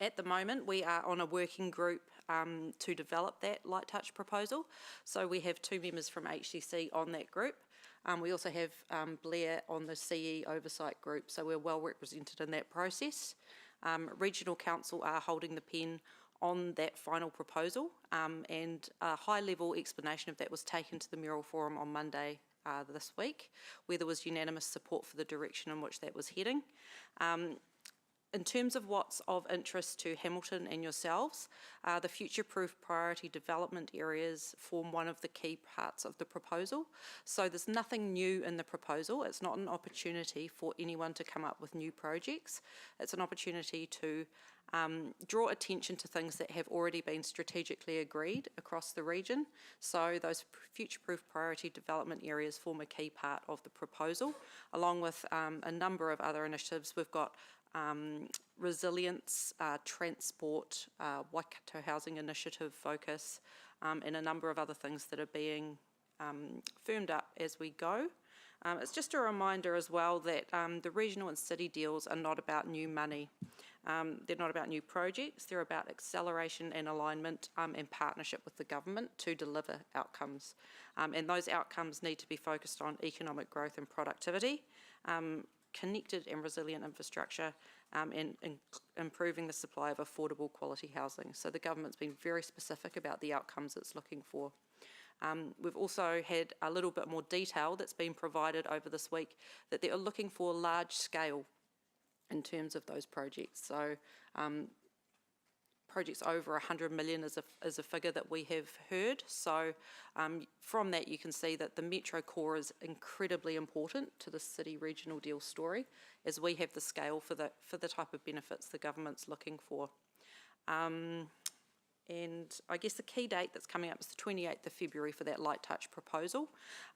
At the moment, we are on a working group to develop that light touch proposal. So we have 2 members from HCC on that group. We also have Blair on the CE oversight group, so we're well represented in that process. Regional Council are holding the pen on that final proposal, and a high-level explanation of that was taken to the Mural Forum on Monday this week, where there was unanimous support for the direction in which that was heading. In terms of what's of interest to Hamilton and yourselves, the future-proof priority development areas form one of the key parts of the proposal. So there's nothing new in the proposal. It's not an opportunity for anyone to come up with new projects. It's an opportunity to draw attention to things that have already been strategically agreed across the region. So those future-proof priority development areas form a key part of the proposal, along with a number of other initiatives. We've got resilience, transport, Waikato Housing Initiative focus, and a number of other things that are being firmed up as we go. It's just a reminder as well that the regional and city deals are not about new money. They're not about new projects, they're about acceleration and alignment and partnership with the government to deliver outcomes. And those outcomes need to be focused on economic growth and productivity, connected and resilient infrastructure, and improving the supply of affordable quality housing. So the government's been very specific about the outcomes it's looking for. We've also had a little bit more detail that's been provided over this week that they are looking for large scale in terms of those projects. So projects over 100 million is a figure that we have heard. So from that you can see that the Metro Core is incredibly important to the city regional deal story, as we have the scale for the type of benefits the government's looking for. And I guess the key date that's coming up is the 28th of February for that light touch proposal.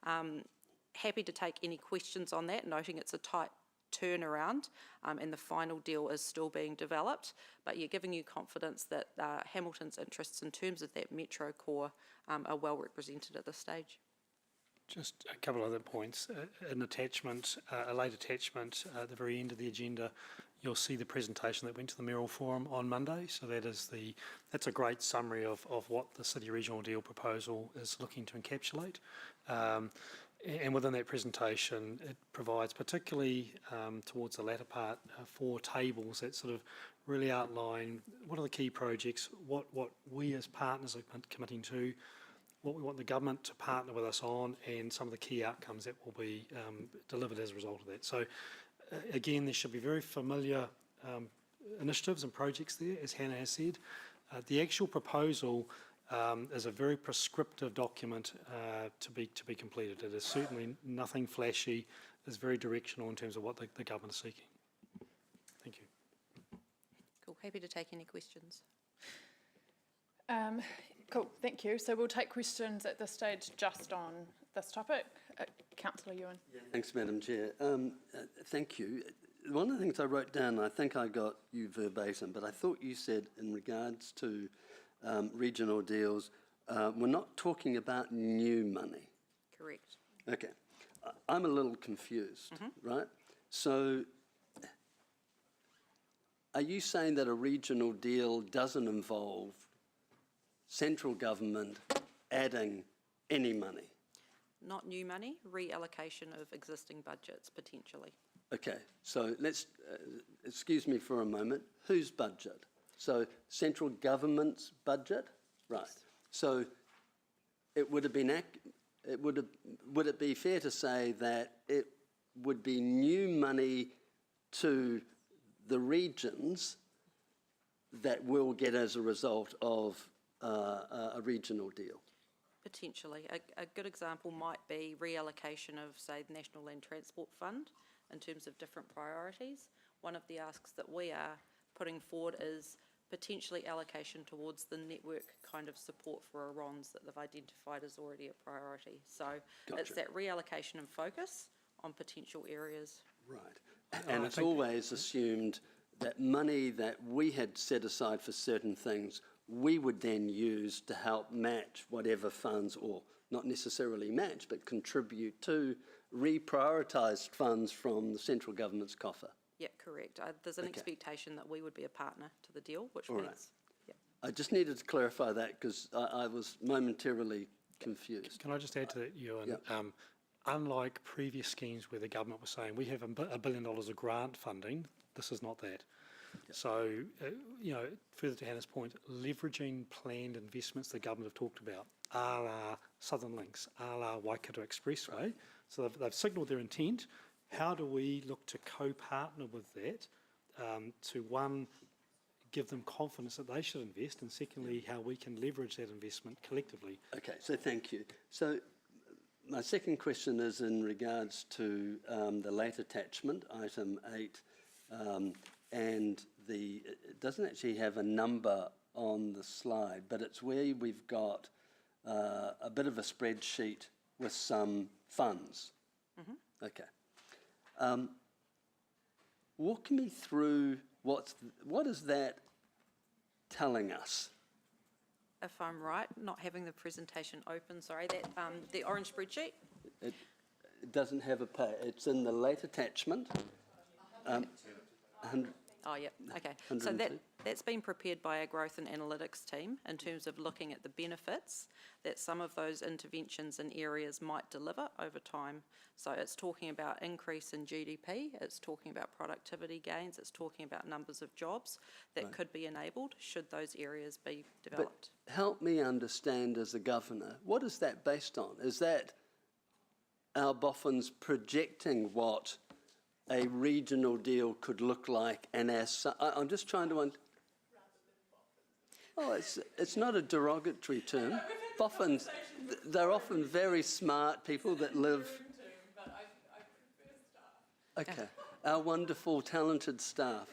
Happy to take any questions on that, noting it's a tight turnaround and the final deal is still being developed, but you're giving you confidence that Hamilton's interests in terms of that Metro Core are well represented at this stage.
Just a couple of other points. An attachment, a late attachment at the very end of the agenda, you'll see the presentation that went to the Mural Forum on Monday. So that's a great summary of what the City Regional Deal proposal is looking to encapsulate. And within that presentation, it provides, particularly towards the latter part, 4 tables that sort of really outline what are the key projects, what we as partners are committing to, what we want the government to partner with us on, and some of the key outcomes that will be delivered as a result of that. So again, there should be very familiar initiatives and projects there, as Hannah has said. The actual proposal is a very prescriptive document to be completed. It is certainly nothing flashy. It's very directional in terms of what the government is seeking. Thank you.
Cool, happy to take any questions.
Cool, thank you. So we'll take questions at this stage just on this topic. Councillor Ewan.
Yeah, thanks, Madam Chair. Thank you. One of the things I wrote down, I think I got you verbatim, but I thought you said in regards to regional deals, we're not talking about new money.
Correct.
Okay. I'm a little confused, right? So are you saying that a regional deal doesn't involve central government adding any money?
Not new money, reallocation of existing budgets potentially.
Okay, so let's, excuse me for a moment, whose budget? So central government's budget? Right.
Yes.
So would it be fair to say that it would be new money to the regions that we'll get as a result of a regional deal?
Potentially. A good example might be reallocation of, say, the National Land Transport Fund in terms of different priorities. One of the asks that we are putting forward is potentially allocation towards the network kind of support for RONs that they've identified as already a priority. So
Gotcha.
It's that reallocation and focus on potential areas.
Right. And it's always assumed that money that we had set aside for certain things, we would then use to help match whatever funds, or not necessarily match, but contribute to reprioritised funds from the central government's coffer.
Yeah, correct. There's an
Okay.
expectation that we would be a partner to the deal, which
All right.
means, yeah.
I just needed to clarify that because I was momentarily confused.
Can I just add to that, Ewan?
Yep.
Unlike previous schemes where the government was saying we have $1 billion of grant funding, this is not that. So, further to Hannah's point, leveraging planned investments the government have talked about, a la Southern Links, a la Waikato Expressway. So they've signalled their intent. How do we look to co-partner with that to, one, give them confidence that they should invest, and secondly, how we can leverage that investment collectively?
Okay, so thank you. So my second question is in regards to the late attachment, item 8, and it doesn't actually have a number on the slide, but it's where we've got a bit of a spreadsheet with some funds. Mm-hmm. Okay. Walk me through what is that telling us?
If I'm right, not having the presentation open, sorry, that the orange spreadsheet?
It doesn't have a pay. It's in the late attachment. 100.
Oh, yeah, okay. So
102.
that's been prepared by our growth and analytics team in terms of looking at the benefits that some of those interventions in areas might deliver over time. So it's talking about increase in GDP, it's talking about productivity gains, it's talking about numbers of jobs that could be enabled should those areas be developed.
But help me understand as a governor, what is that based on? Is that our boffins projecting what a regional deal could look like, and I'm just trying to it's not a derogatory term. Boffins, they're often very smart people that live. Okay, our wonderful, talented staff.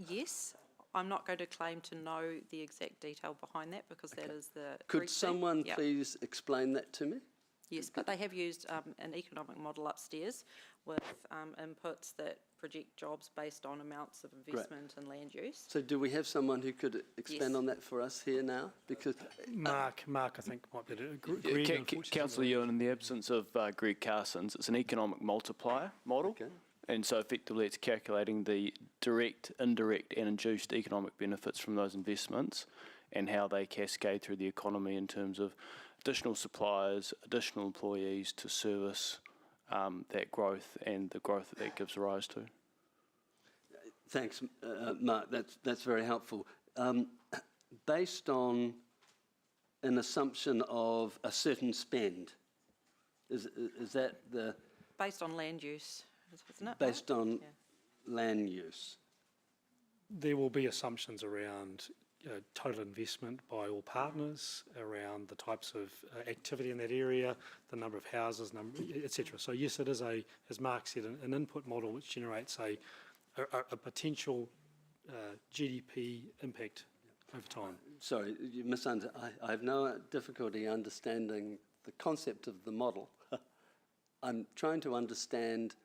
Yes, I'm not going to claim to know the exact detail behind that because that is the
Could
briefing.
someone
Yep.
please explain that to me?
Yes, but they have used an economic model upstairs with inputs that project jobs based on amounts of investment and land use.
So do we have someone who could expand
Yes.
on that for us here now? Because
Mark, I think might be agreed.
Councillor Ewan, in the absence of Greg Carsons, it's an economic multiplier model.
Okay.
And so effectively it's calculating the direct, indirect and induced economic benefits from those investments and how they cascade through the economy in terms of additional suppliers, additional employees to service that growth and the growth that gives rise to.
Thanks, Mark. That's very helpful. Based on an assumption of a certain spend, is that the
Based on land use, isn't it?
based
Mark?
on
Yeah.
land use?
There will be assumptions around total investment by all partners, around the types of activity in that area, the number of houses, etc. So yes, it is as Mark said, an input model which generates a potential GDP impact over time.
Sorry, you misunderstood. I have no difficulty understanding the concept of the model. I'm trying to understand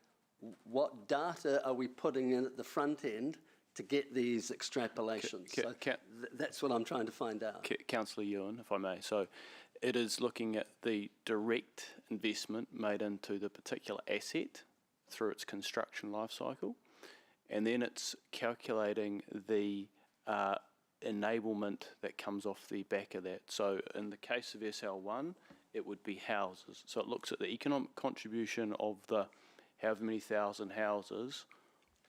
what data are we putting in at the front end to get these extrapolations. So that's what I'm trying to find out.
Councillor Ewan, if I may. So it is looking at the direct investment made into the particular asset through its construction life cycle, and then it's calculating the enablement that comes off the back of that. So in the case of SL1, it would be houses. So it looks at the economic contribution of the however many thousand houses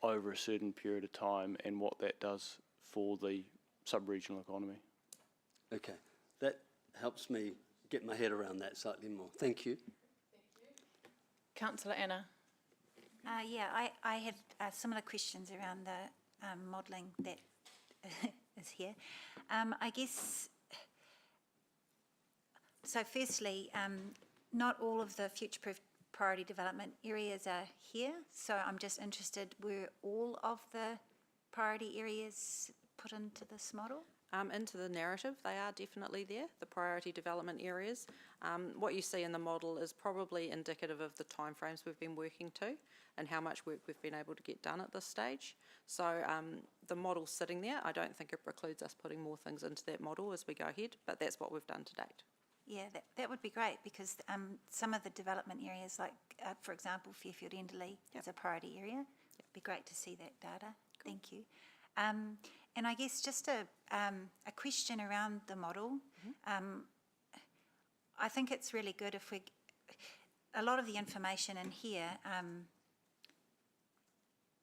over a certain period of time and what that does for the sub-regional economy.
Okay, that helps me get my head around that slightly more. Thank you.
Councillor Anna.
Yeah, I have similar questions around the modelling that is here. I guess, so firstly, not all of the future-proof priority development areas are here, so I'm just interested, were all of the priority areas put into this model?
into the narrative. They are definitely there, the priority development areas. What you see in the model is probably indicative of the timeframes we've been working to and how much work we've been able to get done at this stage. So the model's sitting there. I don't think it precludes us putting more things into that model as we go ahead, but that's what we've done to date.
Yeah, that would be great because some of the development areas, like, for example, Fairfield Enderley is a priority area. It'd be great to see that data. Cool. Thank you. And I guess just a question around the model. I think it's really good if a lot of the information in here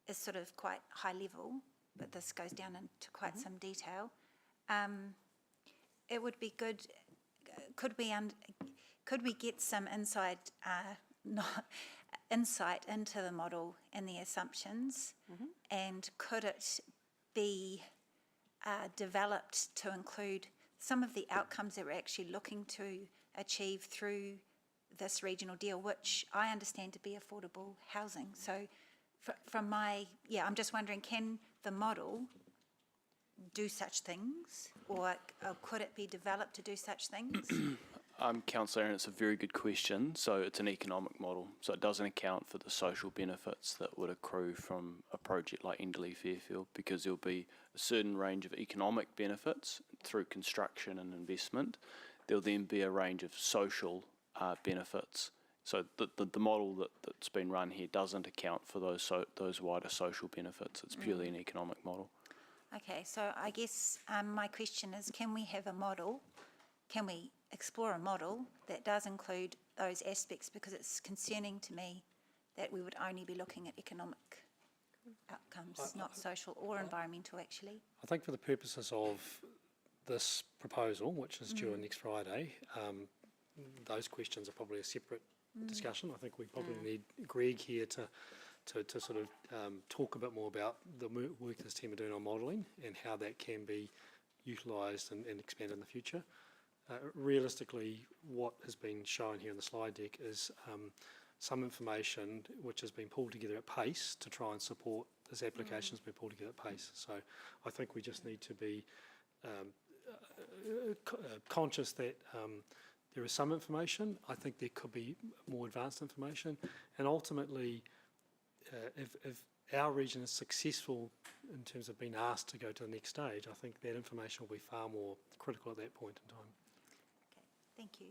is sort of quite high level, but this goes down into quite some detail. It would be good. Could we get some insight into the model and the assumptions, and could it be developed to include some of the outcomes that we're actually looking to achieve through this regional deal, which I understand to be affordable housing. So I'm just wondering, can the model do such things, or could it be developed to do such things?
Councillor, and it's a very good question. So it's an economic model, so it doesn't account for the social benefits that would accrue from a project like Enderley Fairfield, because there'll be a certain range of economic benefits through construction and investment. There'll then be a range of social benefits. So the model that's been run here doesn't account for those wider social benefits. It's purely an economic model.
Okay, so I guess my question is, can we have a model, can we explore a model that does include those aspects, because it's concerning to me that we would only be looking at economic outcomes, not social or environmental actually.
I think for the purposes of this proposal, which is due next Friday, those questions are probably a separate discussion. I think we probably need Greg here to sort of talk a bit more about the work this team are doing on modelling and how that can be utilised and expanded in the future. Realistically, what has been shown here in the slide deck is some information which has been pulled together at pace to try and support this application has been pulled together at pace. So I think we just need to be conscious that there is some information. I think there could be more advanced information, and ultimately if our region is successful in terms of being asked to go to the next stage, I think that information will be far more critical at that point in time.
Okay, thank you.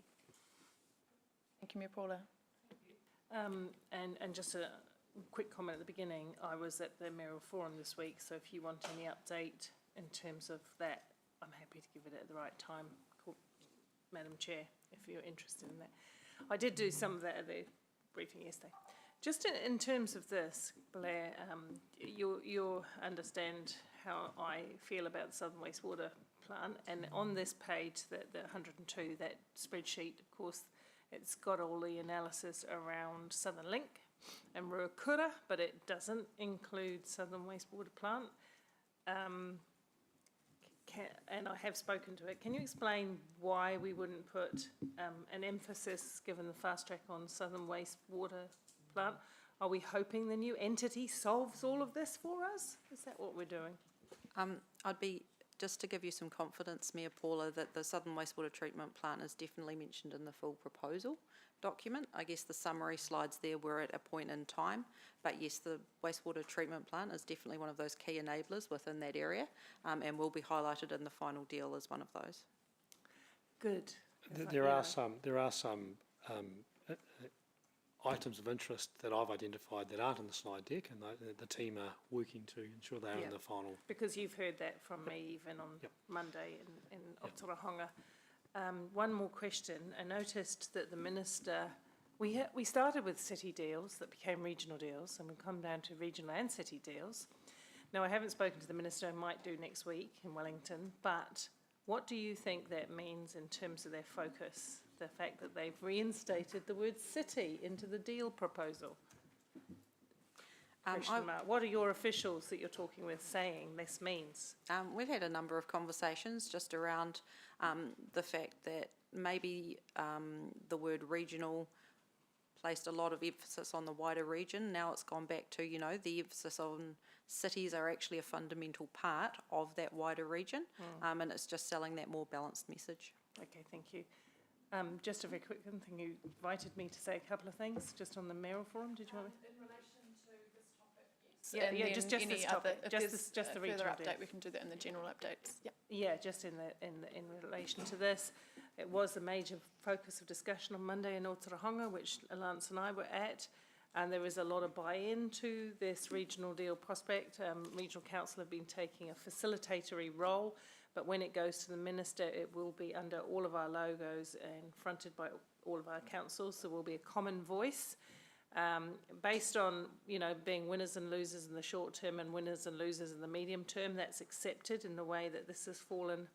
Thank you, Mayor Paula.
And just a quick comment at the beginning, I was at the Mayoral Forum this week, so if you want any update in terms of that, I'm happy to give it at the right time, Madam Chair, if you're interested in that. I did do some of that at the briefing yesterday. Just in terms of this, Blair, you'll understand how I feel about the Southern Wastewater Plant, and on this page, the 102, that spreadsheet, of course, it's got all the analysis around Southern Link and Ruakura, but it doesn't include Southern Wastewater Plant. And I have spoken to it. Can you explain why we wouldn't put an emphasis, given the fast track, on Southern Wastewater Plant? Are we hoping the new entity solves all of this for us? Is that what we're doing?
I'd be, just to give you some confidence, Mayor Paula, that the Southern Wastewater Treatment Plant is definitely mentioned in the full proposal document. I guess the summary slides there were at a point in time, but yes, the wastewater treatment plant is definitely one of those key enablers within that area, and will be highlighted in the final deal as one of those.
Good.
There are some items of interest that I've identified that aren't in the slide deck, and the team are working to ensure they are in the final.
Because you've heard that from me even on Monday in Otorohanga. One more question. I noticed that the Minister, we started with city deals that became regional deals, and we've come down to regional and city deals. Now, I haven't spoken to the Minister, I might do next week in Wellington, but what do you think that means in terms of their focus, the fact that they've reinstated the word city into the deal proposal? What are your officials that you're talking with saying this means?
We've had a number of conversations just around the fact that maybe the word regional placed a lot of emphasis on the wider region. Now it's gone back to, the emphasis on cities are actually a fundamental part of that wider region, and it's just selling that more balanced message.
Okay, thank you. Just a very quick one thing, you invited me to say a couple of things just on the mayoral forum. Did you want me?
In relation to this topic, yes.
Yeah,
And
yeah,
then
just
any
this
other-
topic,
if
just
there's
this- just
a
the
further
regional
update,
deal.
we can do that in the general updates. Yeah.
Yeah, just in relation to this, it was a major focus of discussion on Monday in Otorohanga, which Lance and I were at, and there was a lot of buy-in to this regional deal prospect. Regional Council have been taking a facilitatory role, but when it goes to the minister, it will be under all of our logos and fronted by all of our councils, so there will be a common voice. Based on, being winners and losers in the short term and winners and losers in the medium term, that's accepted in the way that this has fallen,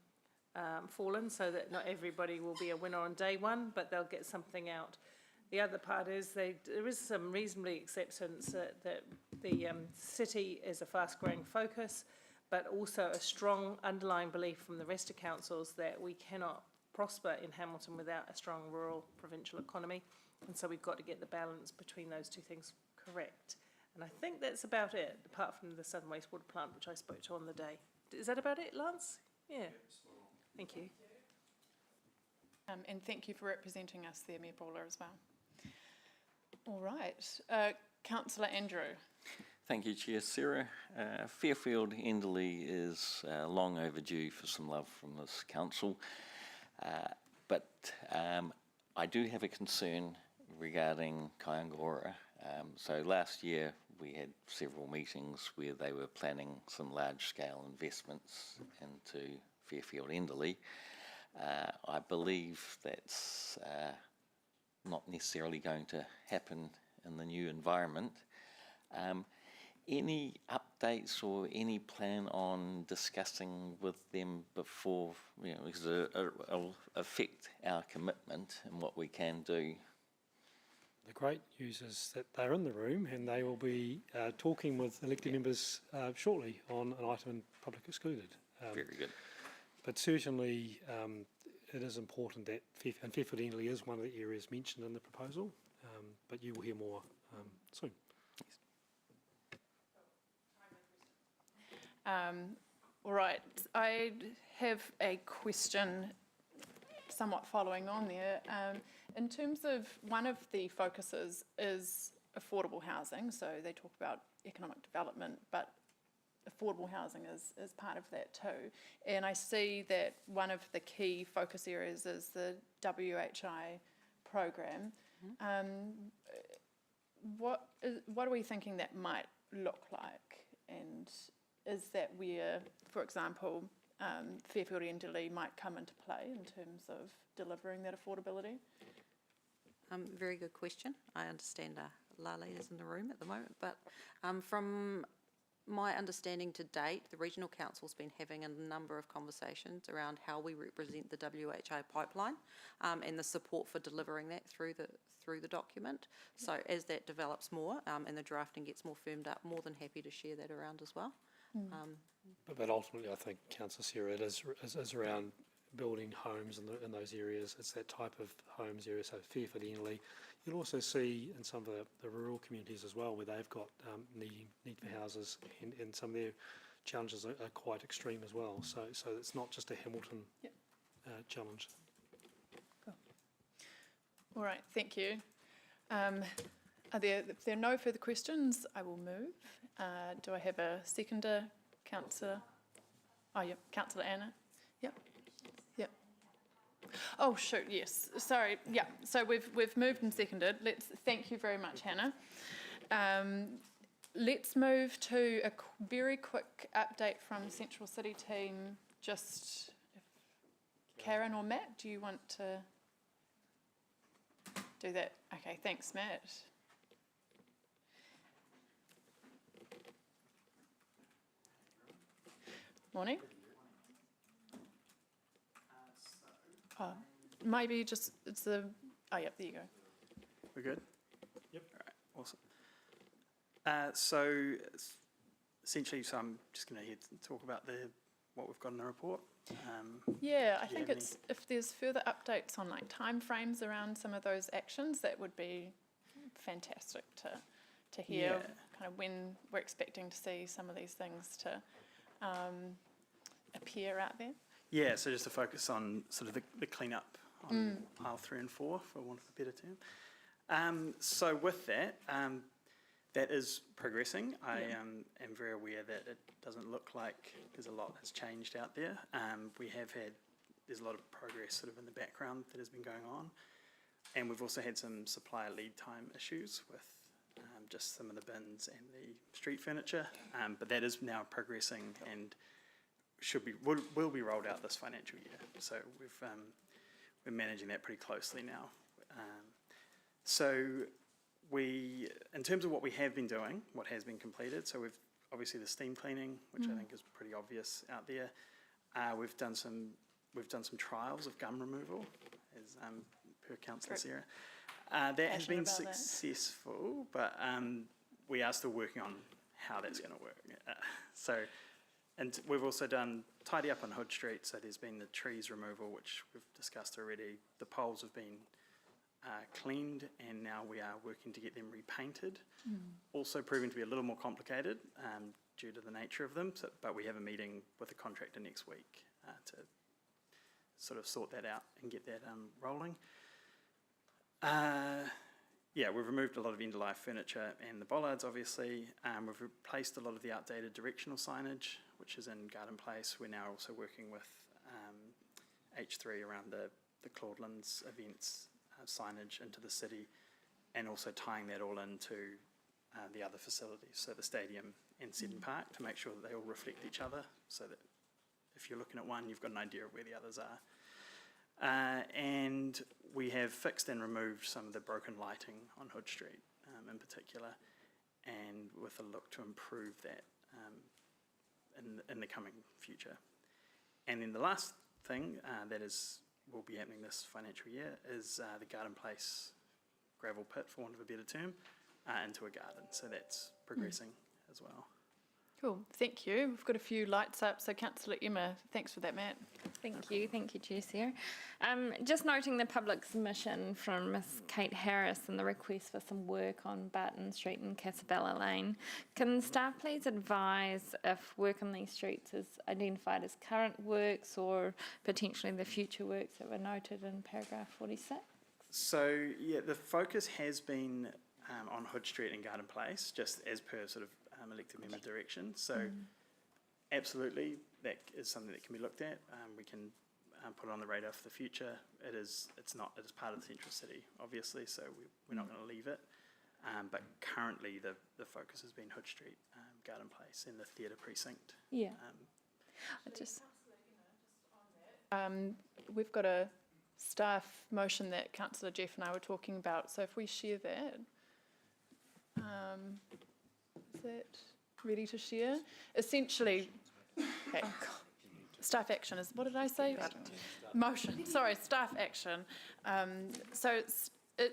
so that not everybody will be a winner on day one, but they'll get something out. The other part is there is some reasonably acceptance that the city is a fast-growing focus, but also a strong underlying belief from the rest of councils that we cannot prosper in Hamilton without a strong rural provincial economy. And so we've got to get the balance between those two things correct. And I think that's about it, apart from the Southern Wastewater Plant, which I spoke to on the day. Is that about it, Lance? Yeah. Thank you.
And thank you for representing us there, Mayor Brawler, as well. All right. Councillor Andrew.
Thank you, Chair. Sarah, Fairfield Enderley is long overdue for some love from this council, but I do have a concern regarding Kayangora. So last year we had several meetings where they were planning some large-scale investments into Fairfield Enderley. I believe that's not necessarily going to happen in the new environment. Any updates or any plan on discussing with them before, because it'll affect our commitment and what we can do?
The great news is that they're in the room and they will be talking with elected members shortly on an item in public excluded.
Very good.
But certainly it is important that Fairfield Enderley is one of the areas mentioned in the proposal, but you will hear more soon.
All right, I have a question somewhat following on there. In terms of one of the focuses is affordable housing, so they talk about economic development, but affordable housing is part of that too. And I see that one of the key focus areas is the WHI program. What are we thinking that might look like? And is that where, for example, Fairfield Enderley might come into play in terms of delivering that affordability?
Very good question. I understand Lale is in the room at the moment, but from my understanding to date, the Regional Council's been having a number of conversations around how we represent the WHI pipeline and the support for delivering that through the document. So as that develops more and the drafting gets more firmed up, more than happy to share that around as well.
But ultimately, I think, Councillor Sarah, it is around building homes in those areas. It's that type of homes area, so Fairfield Enderley. You'll also see in some of the rural communities as well, where they've got need for houses, and some of their challenges are quite extreme as well. So it's not just a Hamilton challenge.
Cool. All right, thank you. If there are no further questions, I will move. Do I have a seconder, Councillor? Oh, yeah, Councillor Anna. Yep. Yep. Oh, shoot, yes. Sorry. Yeah. So we've moved and seconded. Thank you very much, Hannah. Let's move to a very quick update from Central City team. Just if Karen or Matt, do you want to do that? Okay, thanks, Matt. Morning. Maybe just, oh, yep, there you go.
We're good?
Yep.
All right, awesome. So essentially, I'm just going to talk about what we've got in the report.
Yeah, I think it's, if there's further updates on like timeframes around some of those actions, that would be fantastic to hear.
Yeah.
kind of when we're expecting to see some of these things to appear out there?
Yeah, so just to focus on sort of the clean-up on aisle 3 and 4, for want of a better term. So with that, that is progressing. I am very aware that it doesn't look like there's a lot that's changed out there. There's a lot of progress sort of in the background that has been going on. And we've also had some supplier lead time issues with just some of the bins and the street furniture. But that is now progressing and will be rolled out this financial year. So we're managing that pretty closely now. In terms of what we have been doing, what has been completed, so we've obviously the steam cleaning, which I think is pretty obvious out there. We've done some trials of gum removal, as per Councillor Sarah. That has been successful, but we are still working on how that's going to work. And we've also done tidy up on Hood Street, so there's been the trees removal, which we've discussed already. The poles have been cleaned, and now we are working to get them repainted. Also proving to be a little more complicated due to the nature of them, but we have a meeting with the contractor next week to sort of sort that out and get that rolling. We've removed a lot of end-of-life furniture and the bollards, obviously. We've replaced a lot of the outdated directional signage, which is in Garden Place. We're now also working with H3 around the Claudelands events signage into the city, and also tying that all into the other facilities, so the stadium and Seddon Park, to make sure that they all reflect each other, so that if you're looking at one, you've got an idea of where the others are. And we have fixed and removed some of the broken lighting on Hood Street in particular, and with a look to improve that in the coming future. And then the last thing will be happening this financial year is the Garden Place gravel pit, for want of a better term, into a garden. So that's progressing as well.
Cool, thank you. We've got a few lights up, so Councillor Emma, thanks for that, Matt.
Thank you, Chair Sarah. Just noting the public submission from Ms Kate Harris and the request for some work on Barton Street and Casabella Lane. Can staff please advise if work on these streets is identified as current works or potentially the future works that were noted in paragraph 46?
So, yeah, the focus has been on Hood Street and Garden Place, just as per sort of elected member direction. So absolutely, that is something that can be looked at. We can put it on the radar for the future. It's part of the central city, obviously, so we're not going to leave it. But currently the focus has been Hood Street, Garden Place and the theatre precinct.
Yeah.
We've got a staff motion that Councillor Jeff and I were talking about, so if we share that. Is that ready to share? Essentially, okay. Staff action is, what did I say? Motion, sorry, staff action. So it's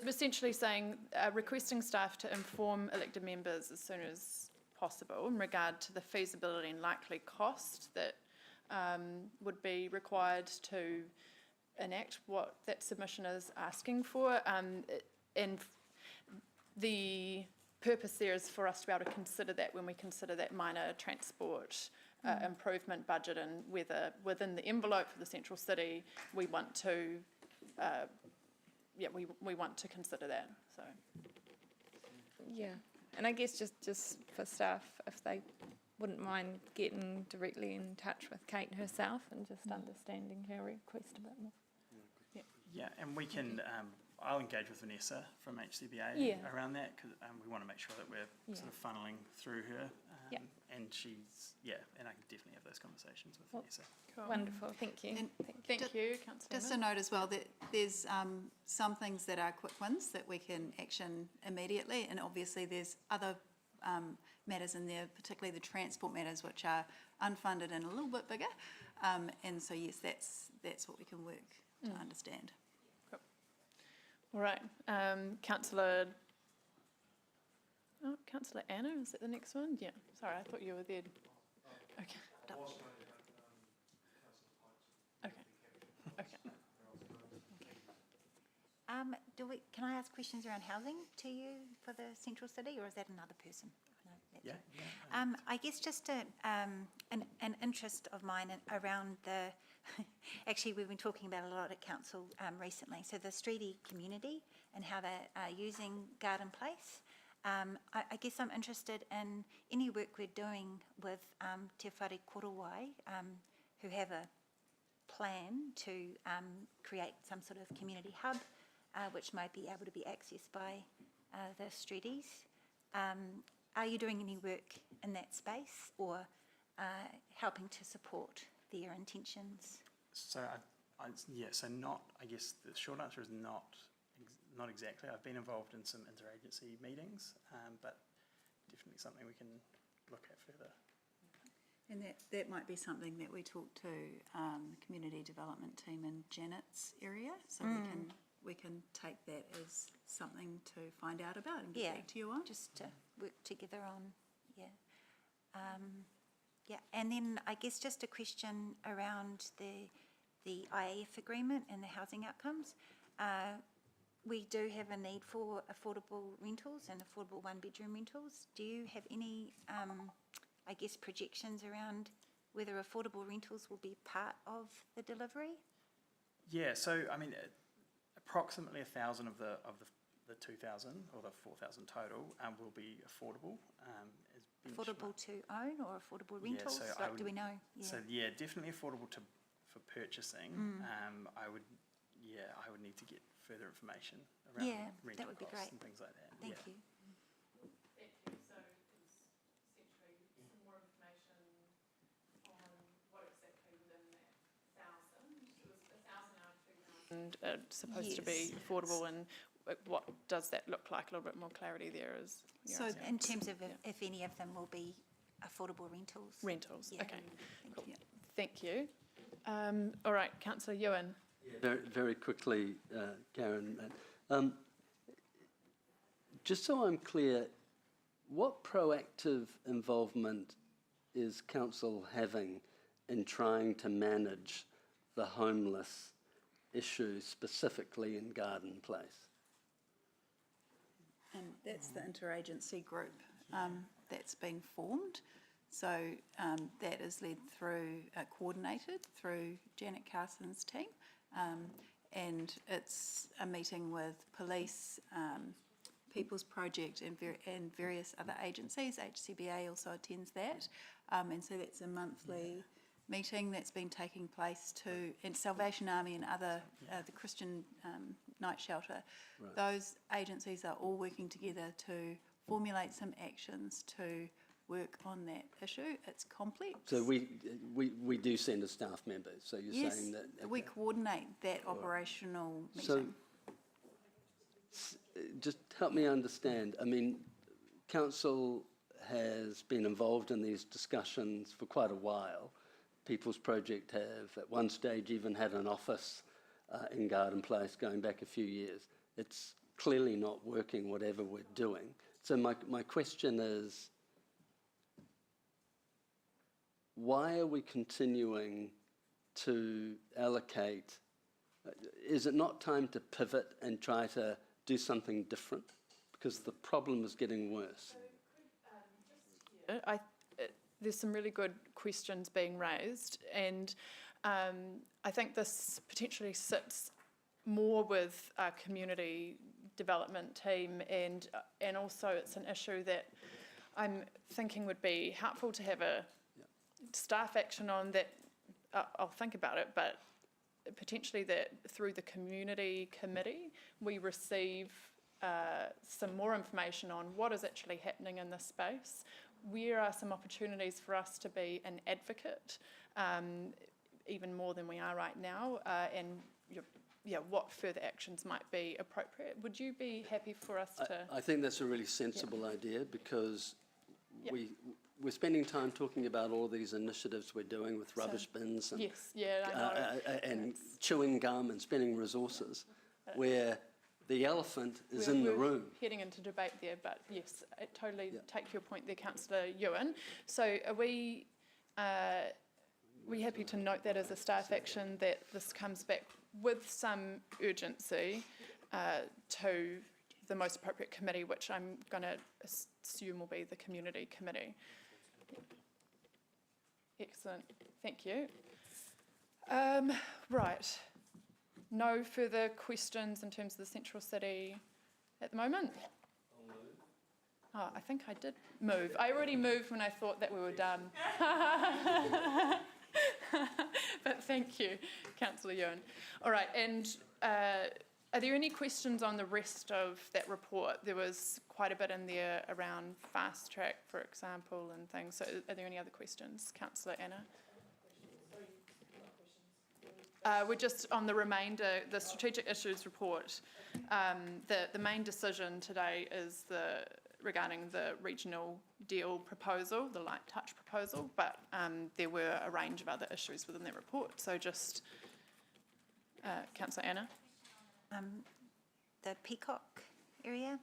essentially saying, requesting staff to inform elected members as soon as possible in regard to the feasibility and likely cost that would be required to enact what that submission is asking for. And the purpose there is for us to be able to consider that when we consider that minor transport improvement budget, and whether within the envelope for the central city we want to we want to consider that. So
yeah, and I guess just for staff, if they wouldn't mind getting directly in touch with Kate herself and just understanding her request a bit more.
Yeah, and we can I'll engage with Vanessa from HCBA around that, because we want to make sure that we're sort of funneling through her. And she's, and I can definitely have those conversations with Vanessa.
cool.
Wonderful, thank you.
Thank you, Councillor.
Just a note as well that there's some things that are quick wins that we can action immediately, and obviously there's other matters in there, particularly the transport matters, which are unfunded and a little bit bigger. And so yes, that's what we can work to understand.
All right, Councillor Anna, is that the next one? Yeah, sorry, I thought you were there. Okay.
Can I ask questions around housing to you for the central city, or is that another person?
Yeah.
I guess just an interest of mine around the, actually we've been talking about a lot at council recently, so the Streety community and how they are using Garden Place. I guess I'm interested in any work we're doing with Te Whare Korowai, who have a plan to create some sort of community hub, which might be able to be accessed by the Streeties. Are you doing any work in that space or helping to support their intentions?
So, so not, I guess the short answer is not exactly. I've been involved in some interagency meetings, but definitely something we can look at further.
And that might be something that we talk to the community development team in Janet's area, so we can take that as something to find out about and get back to you on.
Just to work together on, and then I guess just a question around the IAF agreement and the housing outcomes. We do have a need for affordable rentals and affordable one-bedroom rentals. Do you have any, I guess, projections around whether affordable rentals will be part of the delivery?
Yeah, so I mean, approximately 1,000 of the 2,000 or the 4,000 total will be affordable. As
affordable to own or affordable rentals?
Yeah, so
do we know? Yeah.
So definitely affordable for purchasing. I would need to get further information around rental
that would be
costs
great.
and things like that.
Thank you.
Thank you. So it's essentially some more information on what exactly within that 1,000. It was 1,000 out of 2,000. And supposed to be affordable, and what does that look like? A little bit more clarity there is.
So in terms of if any of them will be affordable rentals?
Rentals,
Yeah.
okay.
Thank you.
Thank you. All right, Councillor Ewan.
Very, very quickly, Karen. Just so I'm clear, what proactive involvement is council having in trying to manage the homeless issue specifically in Garden Place?
And that's the interagency group that's been formed. So that is led through, coordinated through Janet Carson's team. And it's a meeting with police, People's Project and various other agencies. HCBA also attends that. And so that's a monthly meeting that's been taking place and Salvation Army and other, the Christian Night Shelter. Right. Those agencies are all working together to formulate some actions to work on that issue. It's complex.
So we do send a staff member, so you're saying that...
Yes, we coordinate that operational meeting.
So just help me understand, I mean, council has been involved in these discussions for quite a while. People's Project have at one stage even had an office in Garden Place going back a few years. It's clearly not working, whatever we're doing. So my question is, why are we continuing to allocate? Is it not time to pivot and try to do something different? Because the problem is getting worse.
There's some really good questions being raised, and I think this potentially sits more with our community development team, and also it's an issue that I'm thinking would be helpful to have a staff action on that. I'll think about it, but potentially that through the community committee we receive some more information on what is actually happening in this space. Where are some opportunities for us to be an advocate, even more than we are right now, and what further actions might be appropriate? Would you be happy for us to...
I think that's a really sensible idea, because we're spending time talking about all these initiatives we're doing with rubbish bins and, and chewing gum and spending resources, where the elephant is in the room.
Heading into debate there, but yes, I totally take your point there, Councillor Ewan. So are we happy to note that as a staff action, that this comes back with some urgency to the most appropriate committee, which I'm going to assume will be the community committee. Excellent, thank you. Right, no further questions in terms of the Central City at the moment? Oh, I think I did move. I already moved when I thought that we were done. But thank you, Councillor Ewan. All right, and are there any questions on the rest of that report? There was quite a bit in there around fast track, for example, and things. So are there any other questions? Councillor Anna? We're just on the remainder, the strategic issues report. The main decision today is regarding the regional deal proposal, the light touch proposal, but there were a range of other issues within that report. So just, Councillor Anna.
The Peacock area,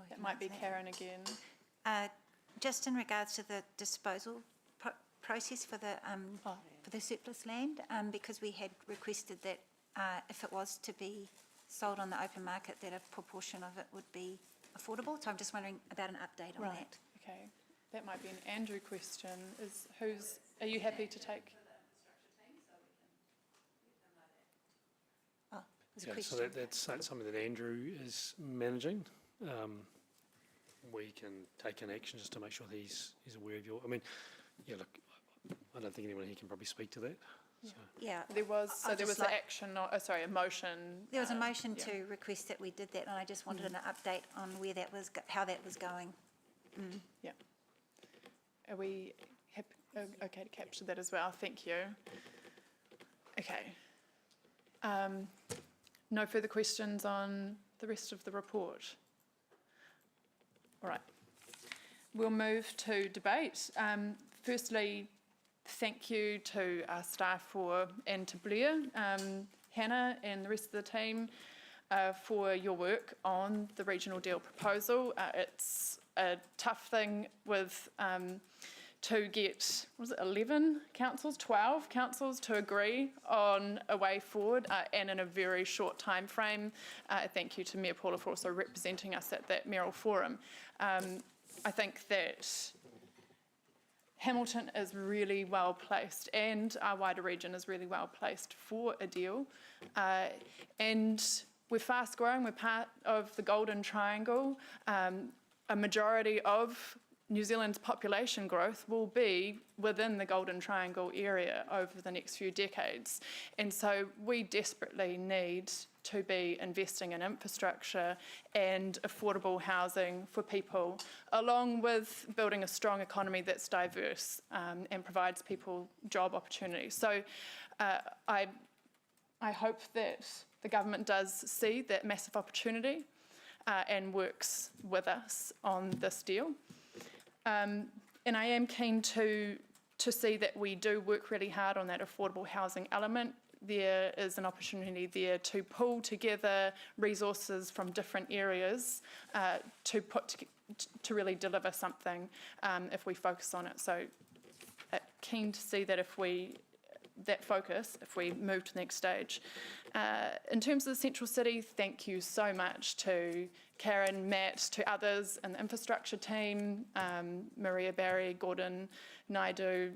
That might be Karen again.
Just in regards to the disposal process for the surplus land, because we had requested that if it was to be sold on the open market, that a proportion of it would be affordable. So I'm just wondering about an update on that.
Okay, that might be an Andrew question. Are you happy to take?
Oh, there's a
Yeah,
question.
so that's something that Andrew is managing. We can take an action just to make sure that he's aware of I mean, yeah, look, I don't think anyone here can probably speak to that. So.
Yeah.
There was a motion.
There was a motion to request that we did that, and I just wanted an update on where that was, how that was going.
Yeah. Are we okay to capture that as well? Thank you. Okay. No further questions on the rest of the report? All right. We'll move to debate. Firstly, thank you to our staff and to Blair, Hannah and the rest of the team for your work on the regional deal proposal. It's a tough thing to get, 11 councils, 12 councils to agree on a way forward and in a very short time frame. Thank you to Mayor Paula for also representing us at that mayoral forum. I think that Hamilton is really well placed and our wider region is really well placed for a deal. And we're fast growing, we're part of the Golden Triangle. A majority of New Zealand's population growth will be within the Golden Triangle area over the next few decades. And so we desperately need to be investing in infrastructure and affordable housing for people, along with building a strong economy that's diverse and provides people job opportunities. So I hope that the government does see that massive opportunity and works with us on this deal. And I am keen to see that we do work really hard on that affordable housing element. There is an opportunity there to pull together resources from different areas to really deliver something if we focus on it. So keen to see that if we move to the next stage. In terms of the Central City, thank you so much to Karen, Matt, to others in the infrastructure team, Maria Barry, Gordon, Naidu.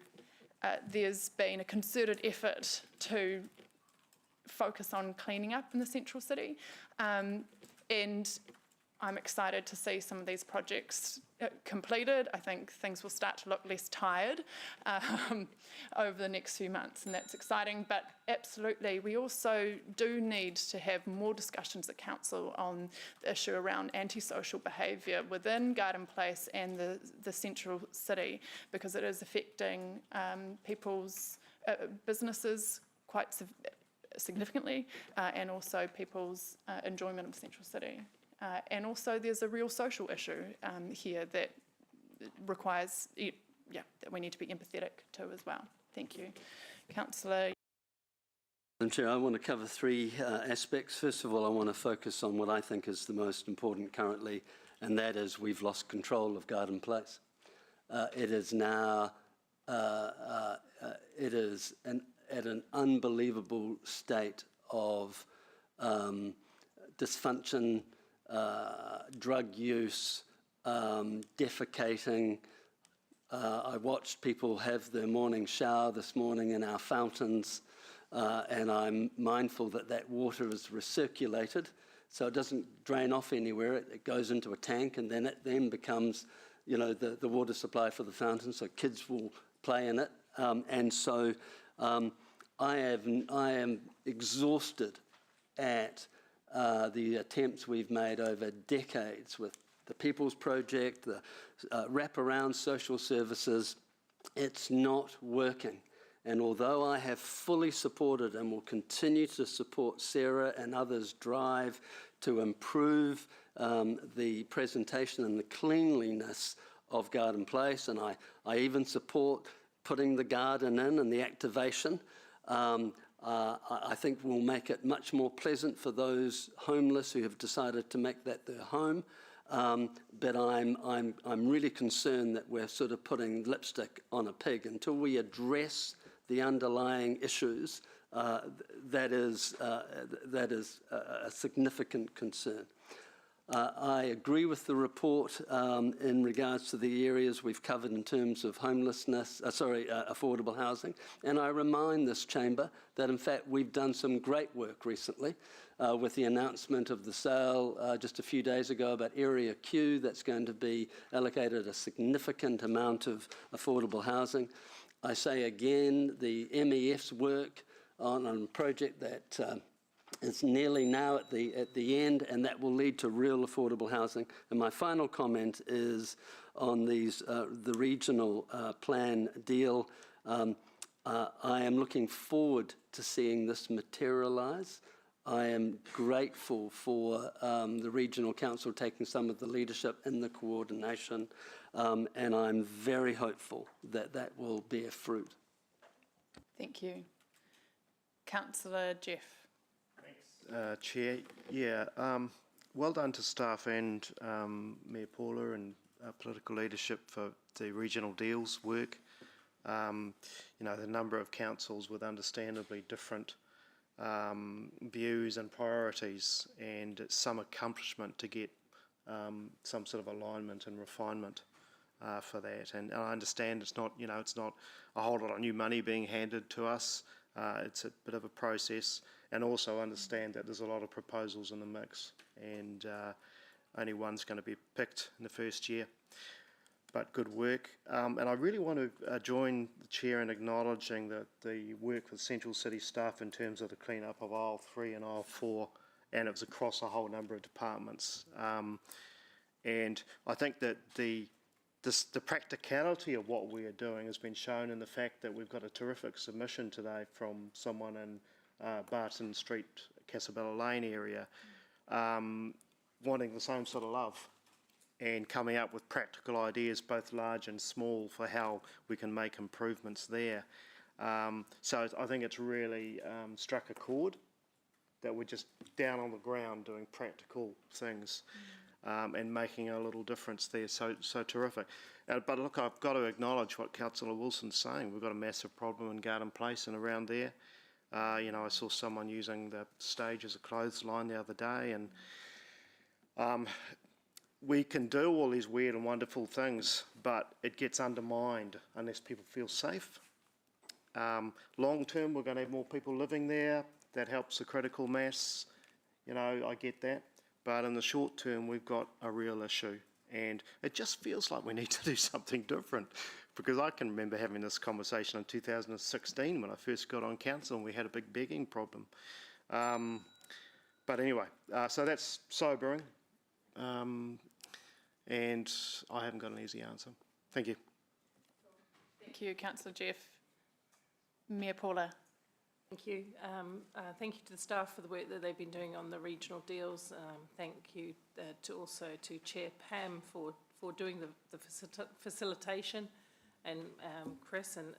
There's been a concerted effort to focus on cleaning up in the Central City. And I'm excited to see some of these projects completed. I think things will start to look less tired over the next few months, and that's exciting. But absolutely, we also do need to have more discussions at Council on the issue around antisocial behaviour within Garden Place and the Central City, because it is affecting people's businesses quite significantly, and also people's enjoyment of the Central City. And also there's a real social issue here that requires, that we need to be empathetic to as well. Thank you. Councillor.
Madam Chair, I want to cover three aspects. First of all, I want to focus on what I think is the most important currently, and that is we've lost control of Garden Place. It is now, it is at an unbelievable state of dysfunction, drug use, defecating. I watched people have their morning shower this morning in our fountains, and I'm mindful that that water is recirculated, so it doesn't drain off anywhere. It goes into a tank, and then it then becomes, the water supply for the fountain, so kids will play in it. And so I am exhausted at the attempts we've made over decades with the People's Project, the wraparound social services. It's not working. And although I have fully supported and will continue to support Sarah and others' drive to improve the presentation and the cleanliness of Garden Place, and I even support putting the garden in and the activation, I think will make it much more pleasant for those homeless who have decided to make that their home. But I'm really concerned that we're sort of putting lipstick on a pig until we address the underlying issues. That is a significant concern. I agree with the report in regards to the areas we've covered in terms of homelessness, affordable housing. And I remind this chamber that, in fact, we've done some great work recently with the announcement of the sale just a few days ago about Area Q. That's going to be allocated a significant amount of affordable housing. I say again, the MEF's work on a project that it's nearly now at the end, and that will lead to real affordable housing. And my final comment is on these the regional plan deal. I am looking forward to seeing this materialise. I am grateful for the Regional Council taking some of the leadership in the coordination, and I'm very hopeful that that will bear fruit.
Thank you. Councillor Jeff.
Chair, yeah, well done to staff and Mayor Paula and political leadership for the regional deals work. The number of councils with understandably different views and priorities, and it's some accomplishment to get some sort of alignment and refinement for that. And I understand it's not a whole lot of new money being handed to us. It's a bit of a process, and also understand that there's a lot of proposals in the mix, and only one's going to be picked in the first year. But good work. And I really want to join the Chair in acknowledging the work with Central City staff in terms of the clean-up of aisle 3 and aisle 4, and it was across a whole number of departments. And I think that the practicality of what we are doing has been shown in the fact that we've got a terrific submission today from someone in Barton Street, Casabella Lane area, wanting the same sort of love and coming up with practical ideas, both large and small, for how we can make improvements there. So I think it's really struck a chord that we're just down on the ground doing practical things. And making a little difference there, so terrific. But look, I've got to acknowledge what Councillor Wilson's saying. We've got a massive problem in Garden Place and around there. I saw someone using the stage as a clothesline the other day, and we can do all these weird and wonderful things, but it gets undermined unless people feel safe. Long term, we're going to have more people living there. That helps the critical mass. I get that. But in the short term, we've got a real issue, and it just feels like we need to do something different, because I can remember having this conversation in 2016 when I first got on council, and we had a big begging problem. But anyway, so that's sobering, and I haven't got an easy answer. Thank you.
Thank you, Councillor Jeff. Mayor Paula.
Thank you. Thank you to the staff for the work that they've been doing on the regional deals. Thank you to Chair Pam for doing the facilitation, and Chris and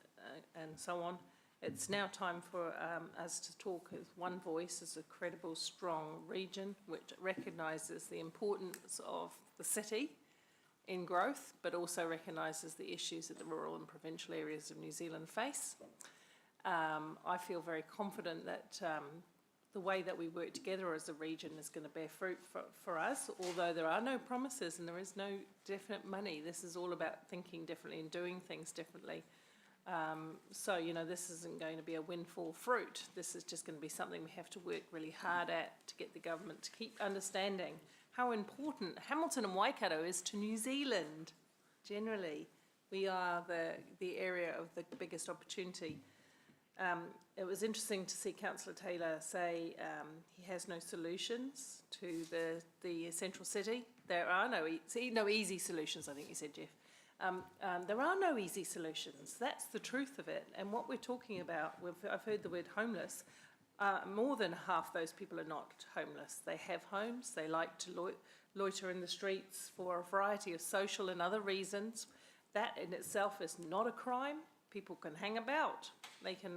so on. It's now time for us to talk as one voice, as a credible, strong region which recognises the importance of the city in growth, but also recognises the issues that the rural and provincial areas of New Zealand face. I feel very confident that the way that we work together as a region is going to bear fruit for us, although there are no promises and there is no definite money. This is all about thinking differently and doing things differently. So, you know, this isn't going to be a windfall fruit. This is just going to be something we have to work really hard at to get the government to keep understanding how important Hamilton and Waikato is to New Zealand. Generally, we are the area of the biggest opportunity. It was interesting to see Councillor Taylor say he has no solutions to the central city. There are no easy solutions, I think you said, Jeff. There are no easy solutions. That's the truth of it. And what we're talking about, I've heard the word homeless. More than half those people are not homeless. They have homes. They like to loiter in the streets for a variety of social and other reasons. That in itself is not a crime. People can hang about. They can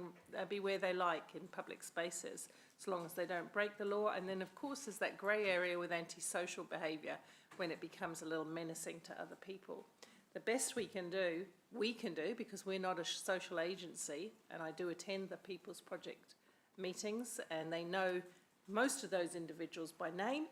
be where they like in public spaces, as long as they don't break the law. And then, of course, there's that grey area with antisocial behaviour when it becomes a little menacing to other people. The best we can do, because we're not a social agency, and I do attend the People's Project meetings, and they know most of those individuals by name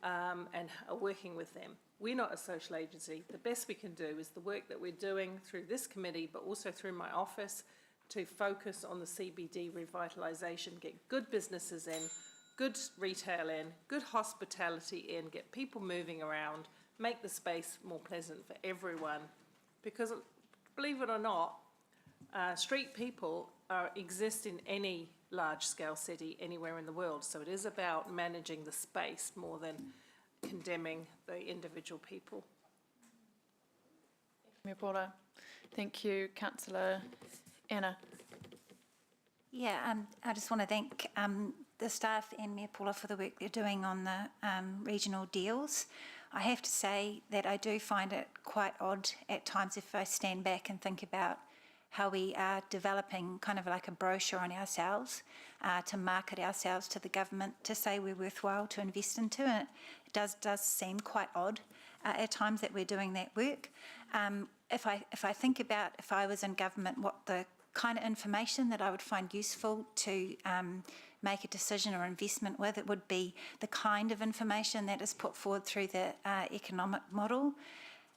and are working with them. We're not a social agency. The best we can do is the work that we're doing through this committee, but also through my office, to focus on the CBD revitalisation, get good businesses in, good retail in, good hospitality in, get people moving around, make the space more pleasant for everyone. Because believe it or not, street people exist in any large-scale city anywhere in the world. So it is about managing the space more than condemning the individual people.
Thank you, Paula. Thank you, Councillor Anna.
Yeah, I just want to thank the staff and Mayor Paula for the work they're doing on the regional deals. I have to say that I do find it quite odd at times if I stand back and think about how we are developing kind of like a brochure on ourselves to market ourselves to the government to say we're worthwhile to invest into, and it does seem quite odd at times that we're doing that work. If I think about if I was in government, what the kind of information that I would find useful to make a decision or investment with, it would be the kind of information that is put forward through the economic model.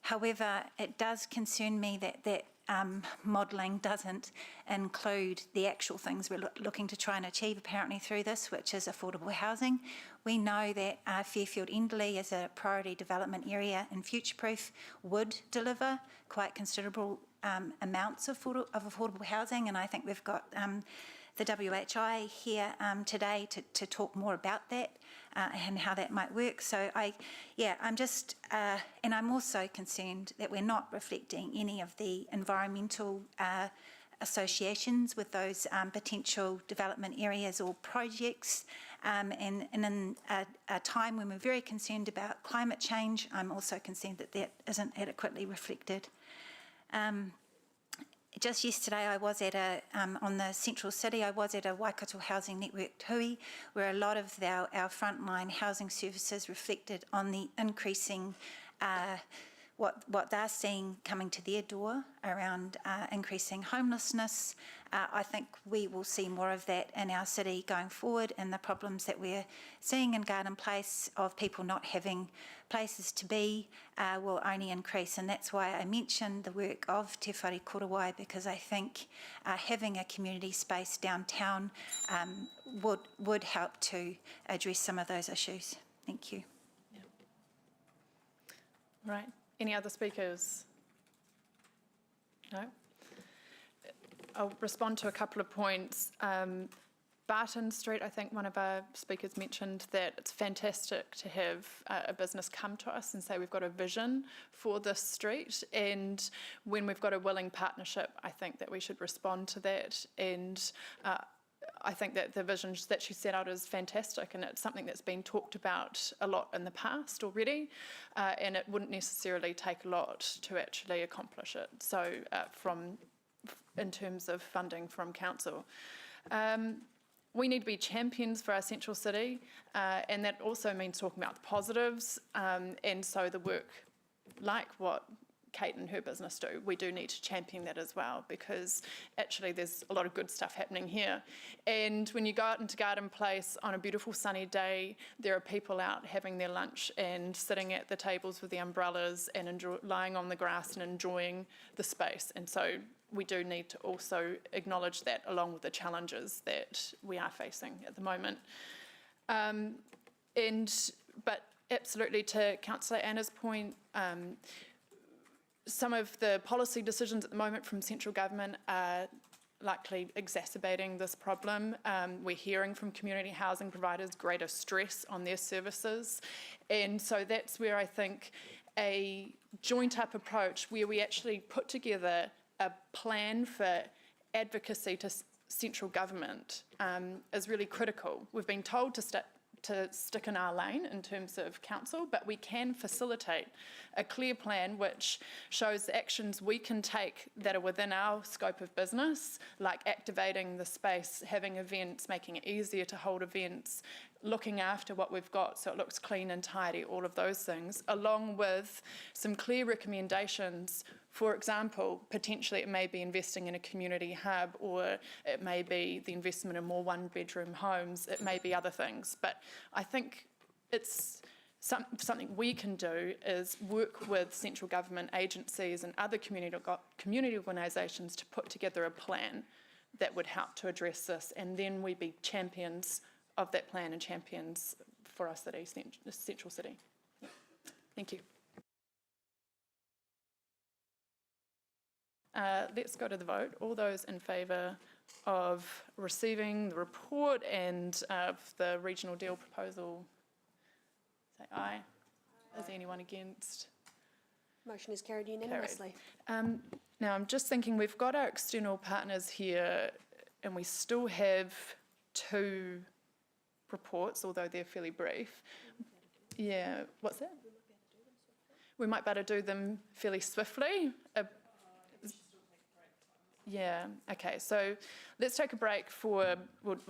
However, it does concern me that modelling doesn't include the actual things we're looking to try and achieve apparently through this, which is affordable housing. We know that Fairfield Enderley as a priority development area in Future-Proof would deliver quite considerable amounts of affordable housing, and I think we've got the WHI here today to talk more about that and how that might work. So I'm just, and I'm also concerned that we're not reflecting any of the environmental associations with those potential development areas or projects. And in a time when we're very concerned about climate change, I'm also concerned that that isn't adequately reflected. Just yesterday I was at on the Central City, I was at a Waikato Housing Network Hui, where a lot of our frontline housing services reflected on the increasing what they're seeing coming to their door around increasing homelessness. I think we will see more of that in our city going forward, and the problems that we're seeing in Garden Place of people not having places to be will only increase, and that's why I mentioned the work of Te Whare Korowai, because I think having a community space downtown would help to address some of those issues. Thank you.
Yeah. Right. Any other speakers? No? I'll respond to a couple of points. Barton Street, I think one of our speakers mentioned that it's fantastic to have a business come to us and say we've got a vision for this street, and when we've got a willing partnership, I think that we should respond to that, and I think that the vision that she set out is fantastic, and it's something that's been talked about a lot in the past already, and it wouldn't necessarily take a lot to actually accomplish it. So in terms of funding from council. We need to be champions for our central city, and that also means talking about the positives, and so the work like what Kate and her business do. We do need to champion that as well, because actually there's a lot of good stuff happening here. And when you go out into Garden Place on a beautiful sunny day, there are people out having their lunch and sitting at the tables with the umbrellas and lying on the grass and enjoying the space. And so we do need to also acknowledge that, along with the challenges that we are facing at the moment. But absolutely, to Councillor Anna's point, some of the policy decisions at the moment from central government are likely exacerbating this problem. We're hearing from community housing providers greater stress on their services. And so that's where I think a joint up approach, where we actually put together a plan for advocacy to central government, is really critical. We've been told to stick in our lane in terms of council, but we can facilitate a clear plan which shows the actions we can take that are within our scope of business, like activating the space, having events, making it easier to hold events, looking after what we've got so it looks clean and tidy, all of those things, along with some clear recommendations. For example, potentially it may be investing in a community hub, or it may be the investment in more one-bedroom homes, it may be other things. But I think it's something we can do is work with central government agencies and other community organisations to put together a plan that would help to address this, and then we be champions of that plan and champions for our city, central city. Yeah. Thank you. Let's go to the vote. All those in favour of receiving the report and the regional deal proposal, say aye. Is anyone against?
Motion is carried unanimously.
Now I'm just thinking, we've got our external partners here and we still have 2 reports, although they're fairly brief. Yeah, what's that? We might better do them fairly swiftly. Yeah, okay, so let's take a break we'll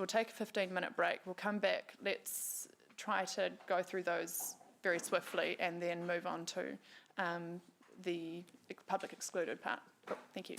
take a 15-minute break. We'll come back. Let's try to go through those very swiftly and then move on to the public excluded part. Cool. Thank you.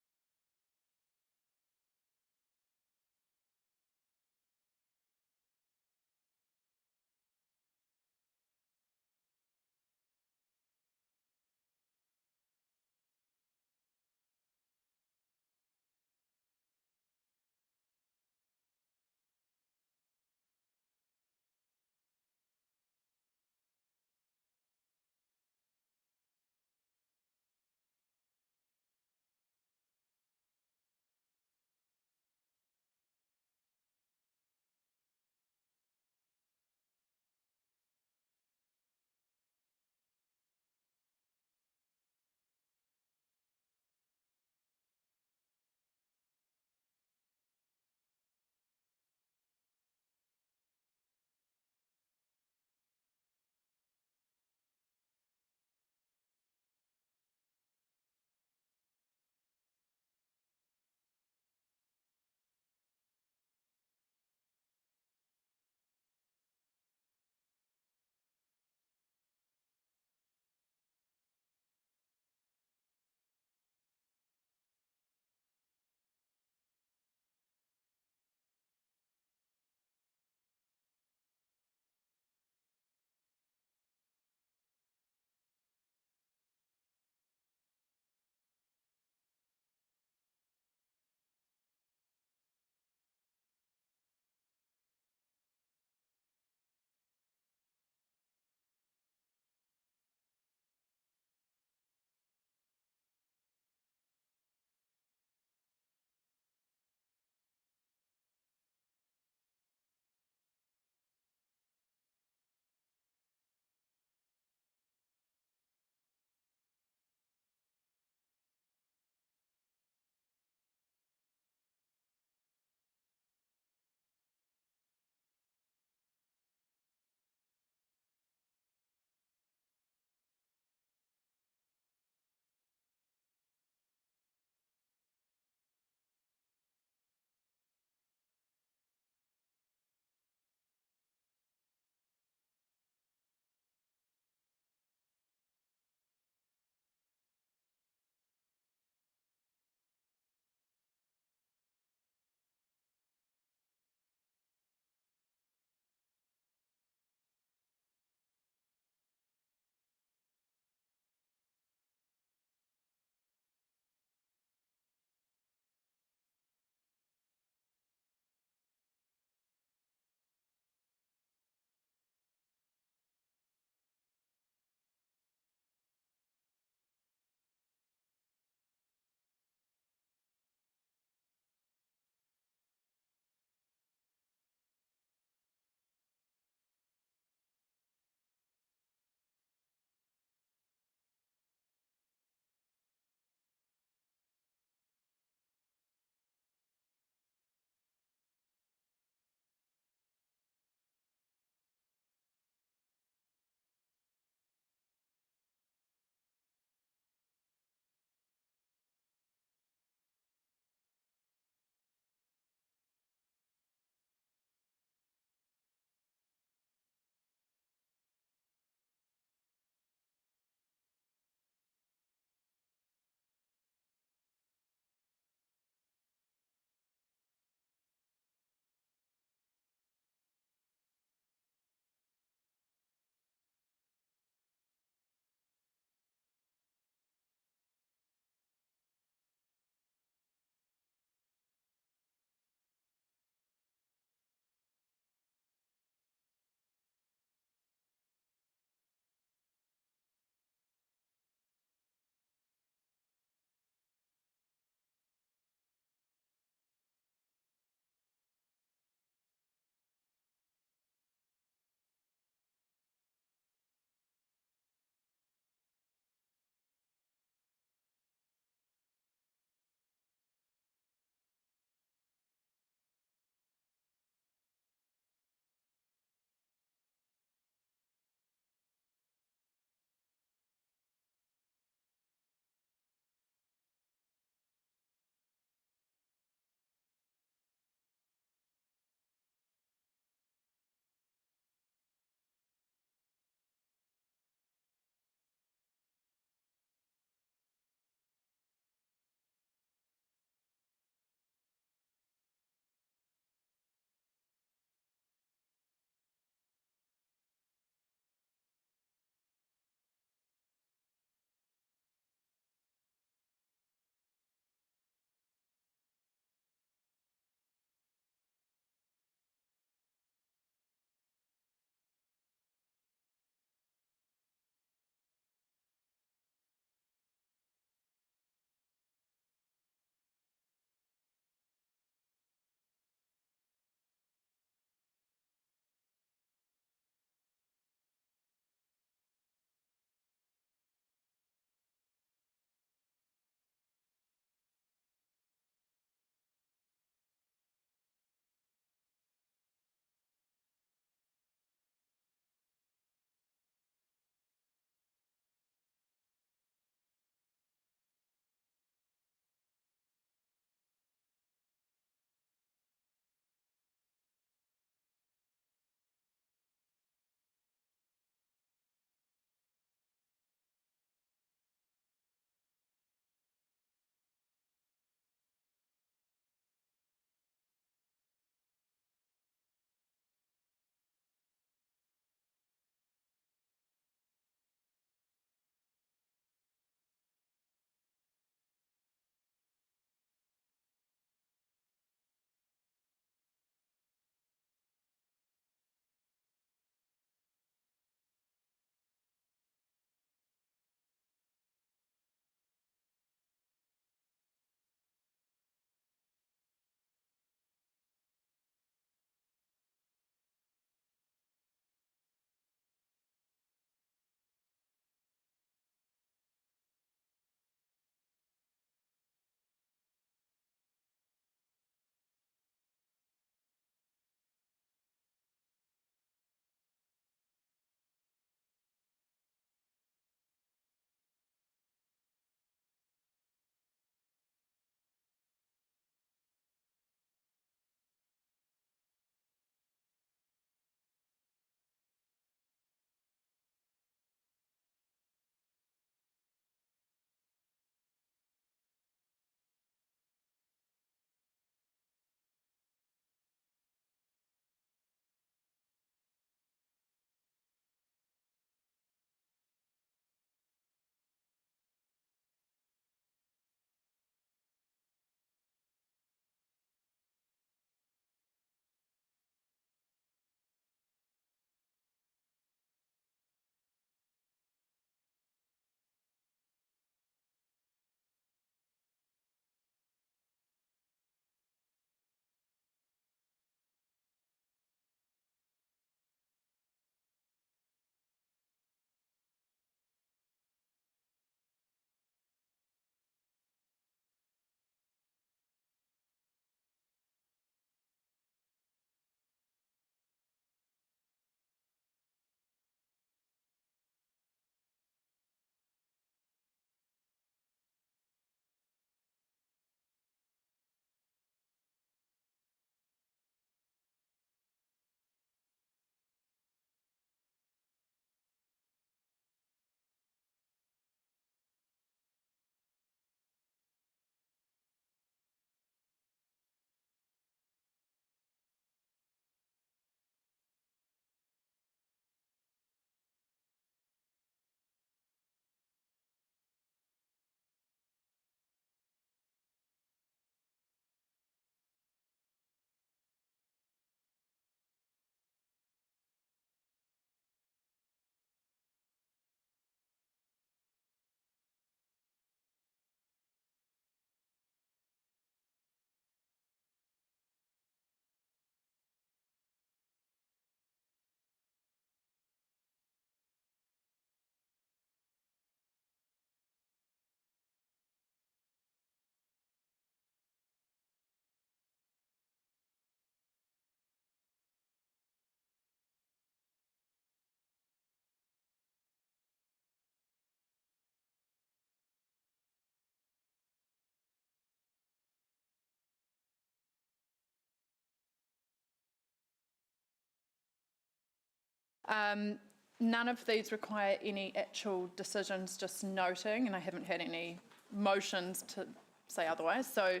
None of these require any actual decisions, just noting, and I haven't had any motions to say otherwise. So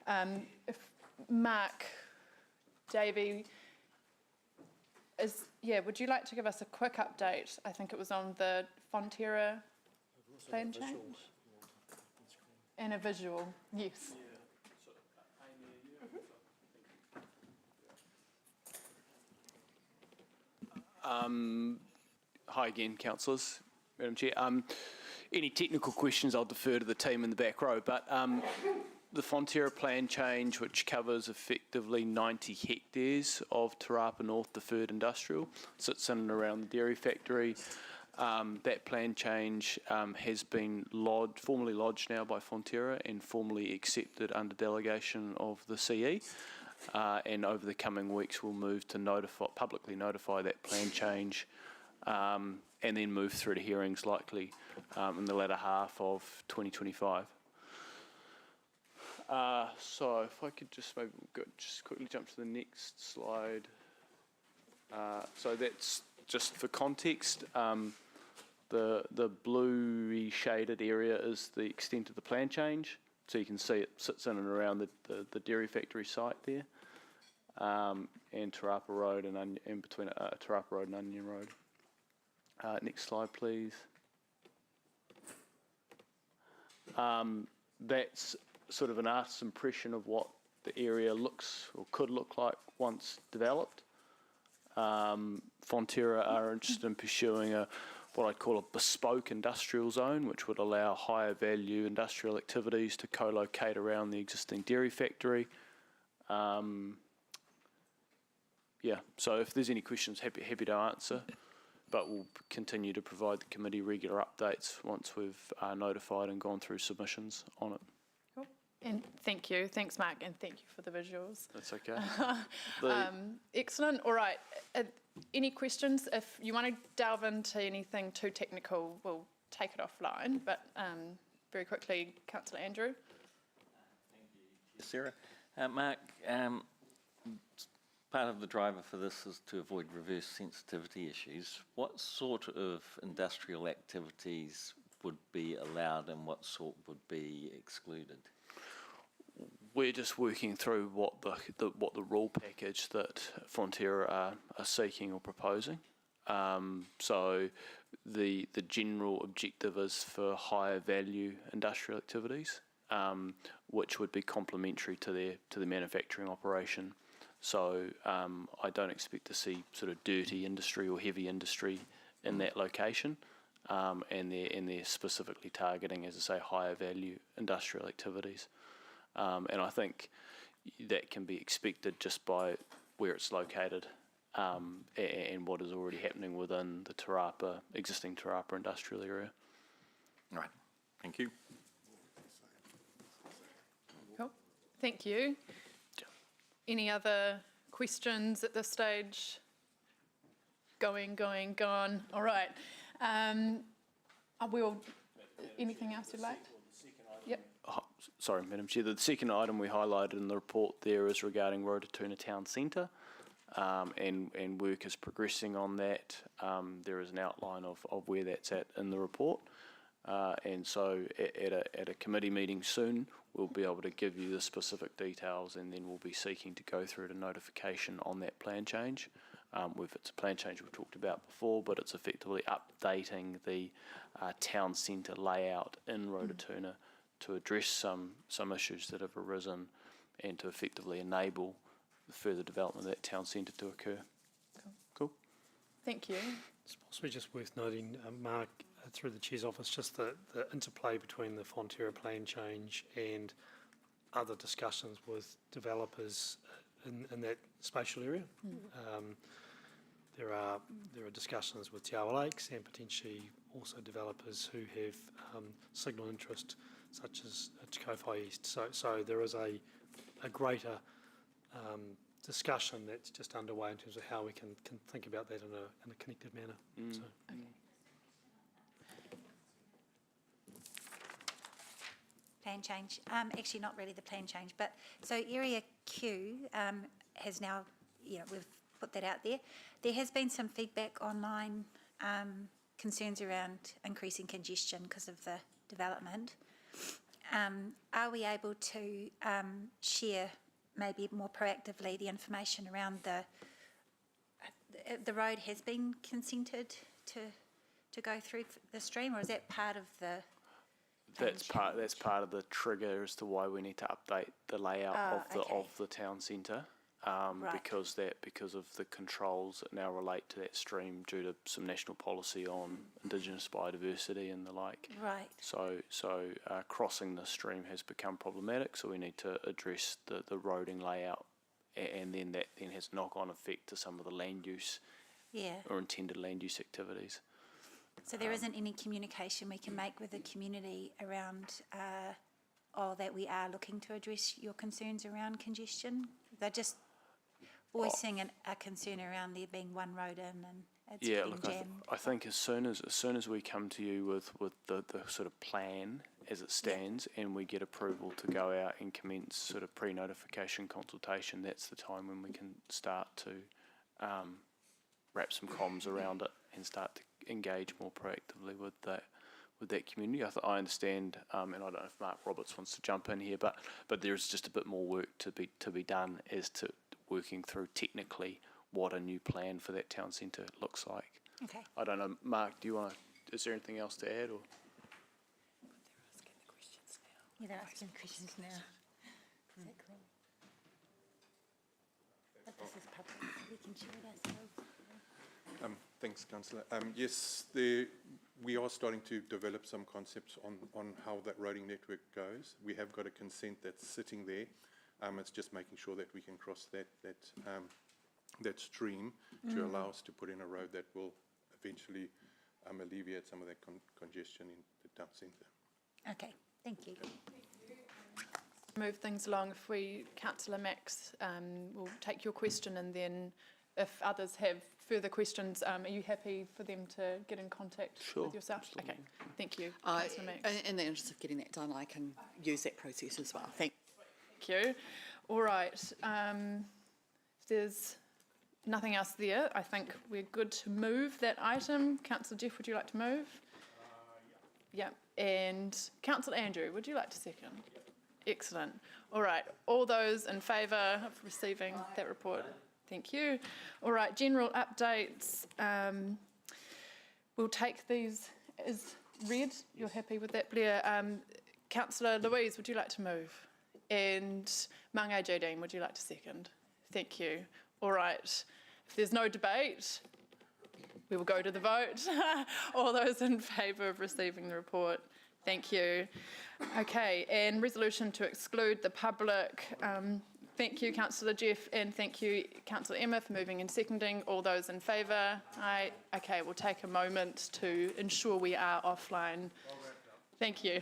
if Mark, Davey, would you like to give us a quick update? I think it was on the Fonterra plan change? And a visual, yes.
Hi again, councillors, Madam Chair. Any technical questions I'll defer to the team in the back row, but the Fonterra plan change, which covers effectively 90 hectares of Te Rapa North deferred industrial, sits in and around the dairy factory. That plan change has been formally lodged now by Fonterra and formally accepted under delegation of the CE. And over the coming weeks, we'll move to publicly notify that plan change, and then move through to hearings likely in the latter half of 2025. So if I could just quickly jump to the next slide. So that's just for context. The bluey shaded area is the extent of the plan change. So you can see it sits in and around the dairy factory site there, and Te Rapa Road and between Te Rapa Road and Onion Road. Next slide, please. That's sort of an artist's impression of what the area looks or could look like once developed. Fonterra are interested in pursuing what I'd call a bespoke industrial zone, which would allow higher value industrial activities to co-locate around the existing dairy factory. So if there's any questions, happy to answer, but we'll continue to provide the committee regular updates once we've notified and gone through submissions on it.
Cool. And thank you. Thanks, Mark, and thank you for the visuals.
That's okay.
Excellent. All right. Any questions? If you want to delve into anything too technical, we'll take it offline. But very quickly, Councillor Andrew.
Thank you, Sarah. Mark, part of the driver for this is to avoid reverse sensitivity issues. What sort of industrial activities would be allowed and what sort would be excluded?
We're just working through what the rule package that Fonterra are seeking or proposing. So the general objective is for higher value industrial activities, which would be complementary to their manufacturing operation. So I don't expect to see sort of dirty industry or heavy industry in that location, and they're specifically targeting, as I say, higher value industrial activities. And I think that can be expected just by where it's located, and what is already happening within the existing Te Rapa industrial area.
Right. Thank you.
Cool. Thank you. Any other questions at this stage? Going. All right. Anything else you'd like? Yep.
Sorry, Madam Chair. The second item we highlighted in the report there is regarding Rototuna Town Centre, and work is progressing on that. There is an outline of where that's at in the report, and so at a committee meeting soon, we'll be able to give you the specific details, and then we'll be seeking to go through to notification on that plan change. It's a plan change we've talked about before, but it's effectively updating the town centre layout in Rototuna to address some issues that have arisen and to effectively enable the further development of that town centre to occur. Cool.
Thank you.
It's possibly just worth noting, Mark, through the Chair's office, just the interplay between the Fonterra plan change and other discussions with developers in that spatial area. There are discussions with Te Awa Lakes and potentially also developers who have signal interest, such as Te Kowhai East. So there is a greater discussion that's just underway in terms of how we can think about that in a connected manner. So.
Okay.
Plan change. Actually, not really the plan change, but so Area Q has now, we've put that out there. There has been some feedback online, concerns around increasing congestion because of the development. Are we able to share maybe more proactively the information around the road has been consented to go through the stream, or is that part of the?
That's part of the trigger as to why we need to update the layout of the town centre, because of the controls that now relate to that stream due to some national policy on Indigenous biodiversity and the like.
Right.
So crossing the stream has become problematic. So we need to address the roading layout, and then that then has knock-on effect to some of the land use, or intended land use activities.
So there isn't any communication we can make with the community around, that we are looking to address your concerns around congestion? They're just voicing a concern around there being one road in and it's being jammed.
I think as soon as we come to you with the sort of plan as it stands, and we get approval to go out and commence sort of pre-notification consultation, that's the time when we can start to wrap some comms around it and start to engage more proactively with that community. I understand, and I don't know if Mark Roberts wants to jump in here, but there's just a bit more work to be done as to working through technically what a new plan for that town centre looks like.
Okay.
I don't know, Mark, is there anything else to add? Or?
They're asking questions now. Exactly. But this is public, so we can share it ourselves.
Thanks, Councillor. Yes, we are starting to develop some concepts on how that roading network goes. We have got a consent that's sitting there. It's just making sure that we can cross that stream to allow us to put in a road that will eventually alleviate some of that congestion in the town centre.
Okay, thank you.
Move things along. Councillor Max, will take your question, and then if others have further questions, are you happy for them to get in contact with yourself?
Absolutely.
Okay, thank you, Councillor Max.
In the interest of getting that done, I can use that process as well. Thank
you. All right. If there's nothing else there, I think we're good to move that item. Councillor Jeff, would you like to move? Yeah. And Councillor Andrew, would you like to second? Excellent. All right. All those in favour of receiving that report? Thank you. All right. General updates. We'll take these as read. You're happy with that, Blair? Councillor Louise, would you like to move? And Mange Jodine, would you like to second? Thank you. All right. If there's no debate, we will go to the vote. All those in favour of receiving the report? Thank you. Okay, and resolution to exclude the public. Thank you, Councillor Jeff, and thank you, Councillor Emma, for moving and seconding. All those in favour? Aye. Okay, we'll take a moment to ensure we are offline. Thank you.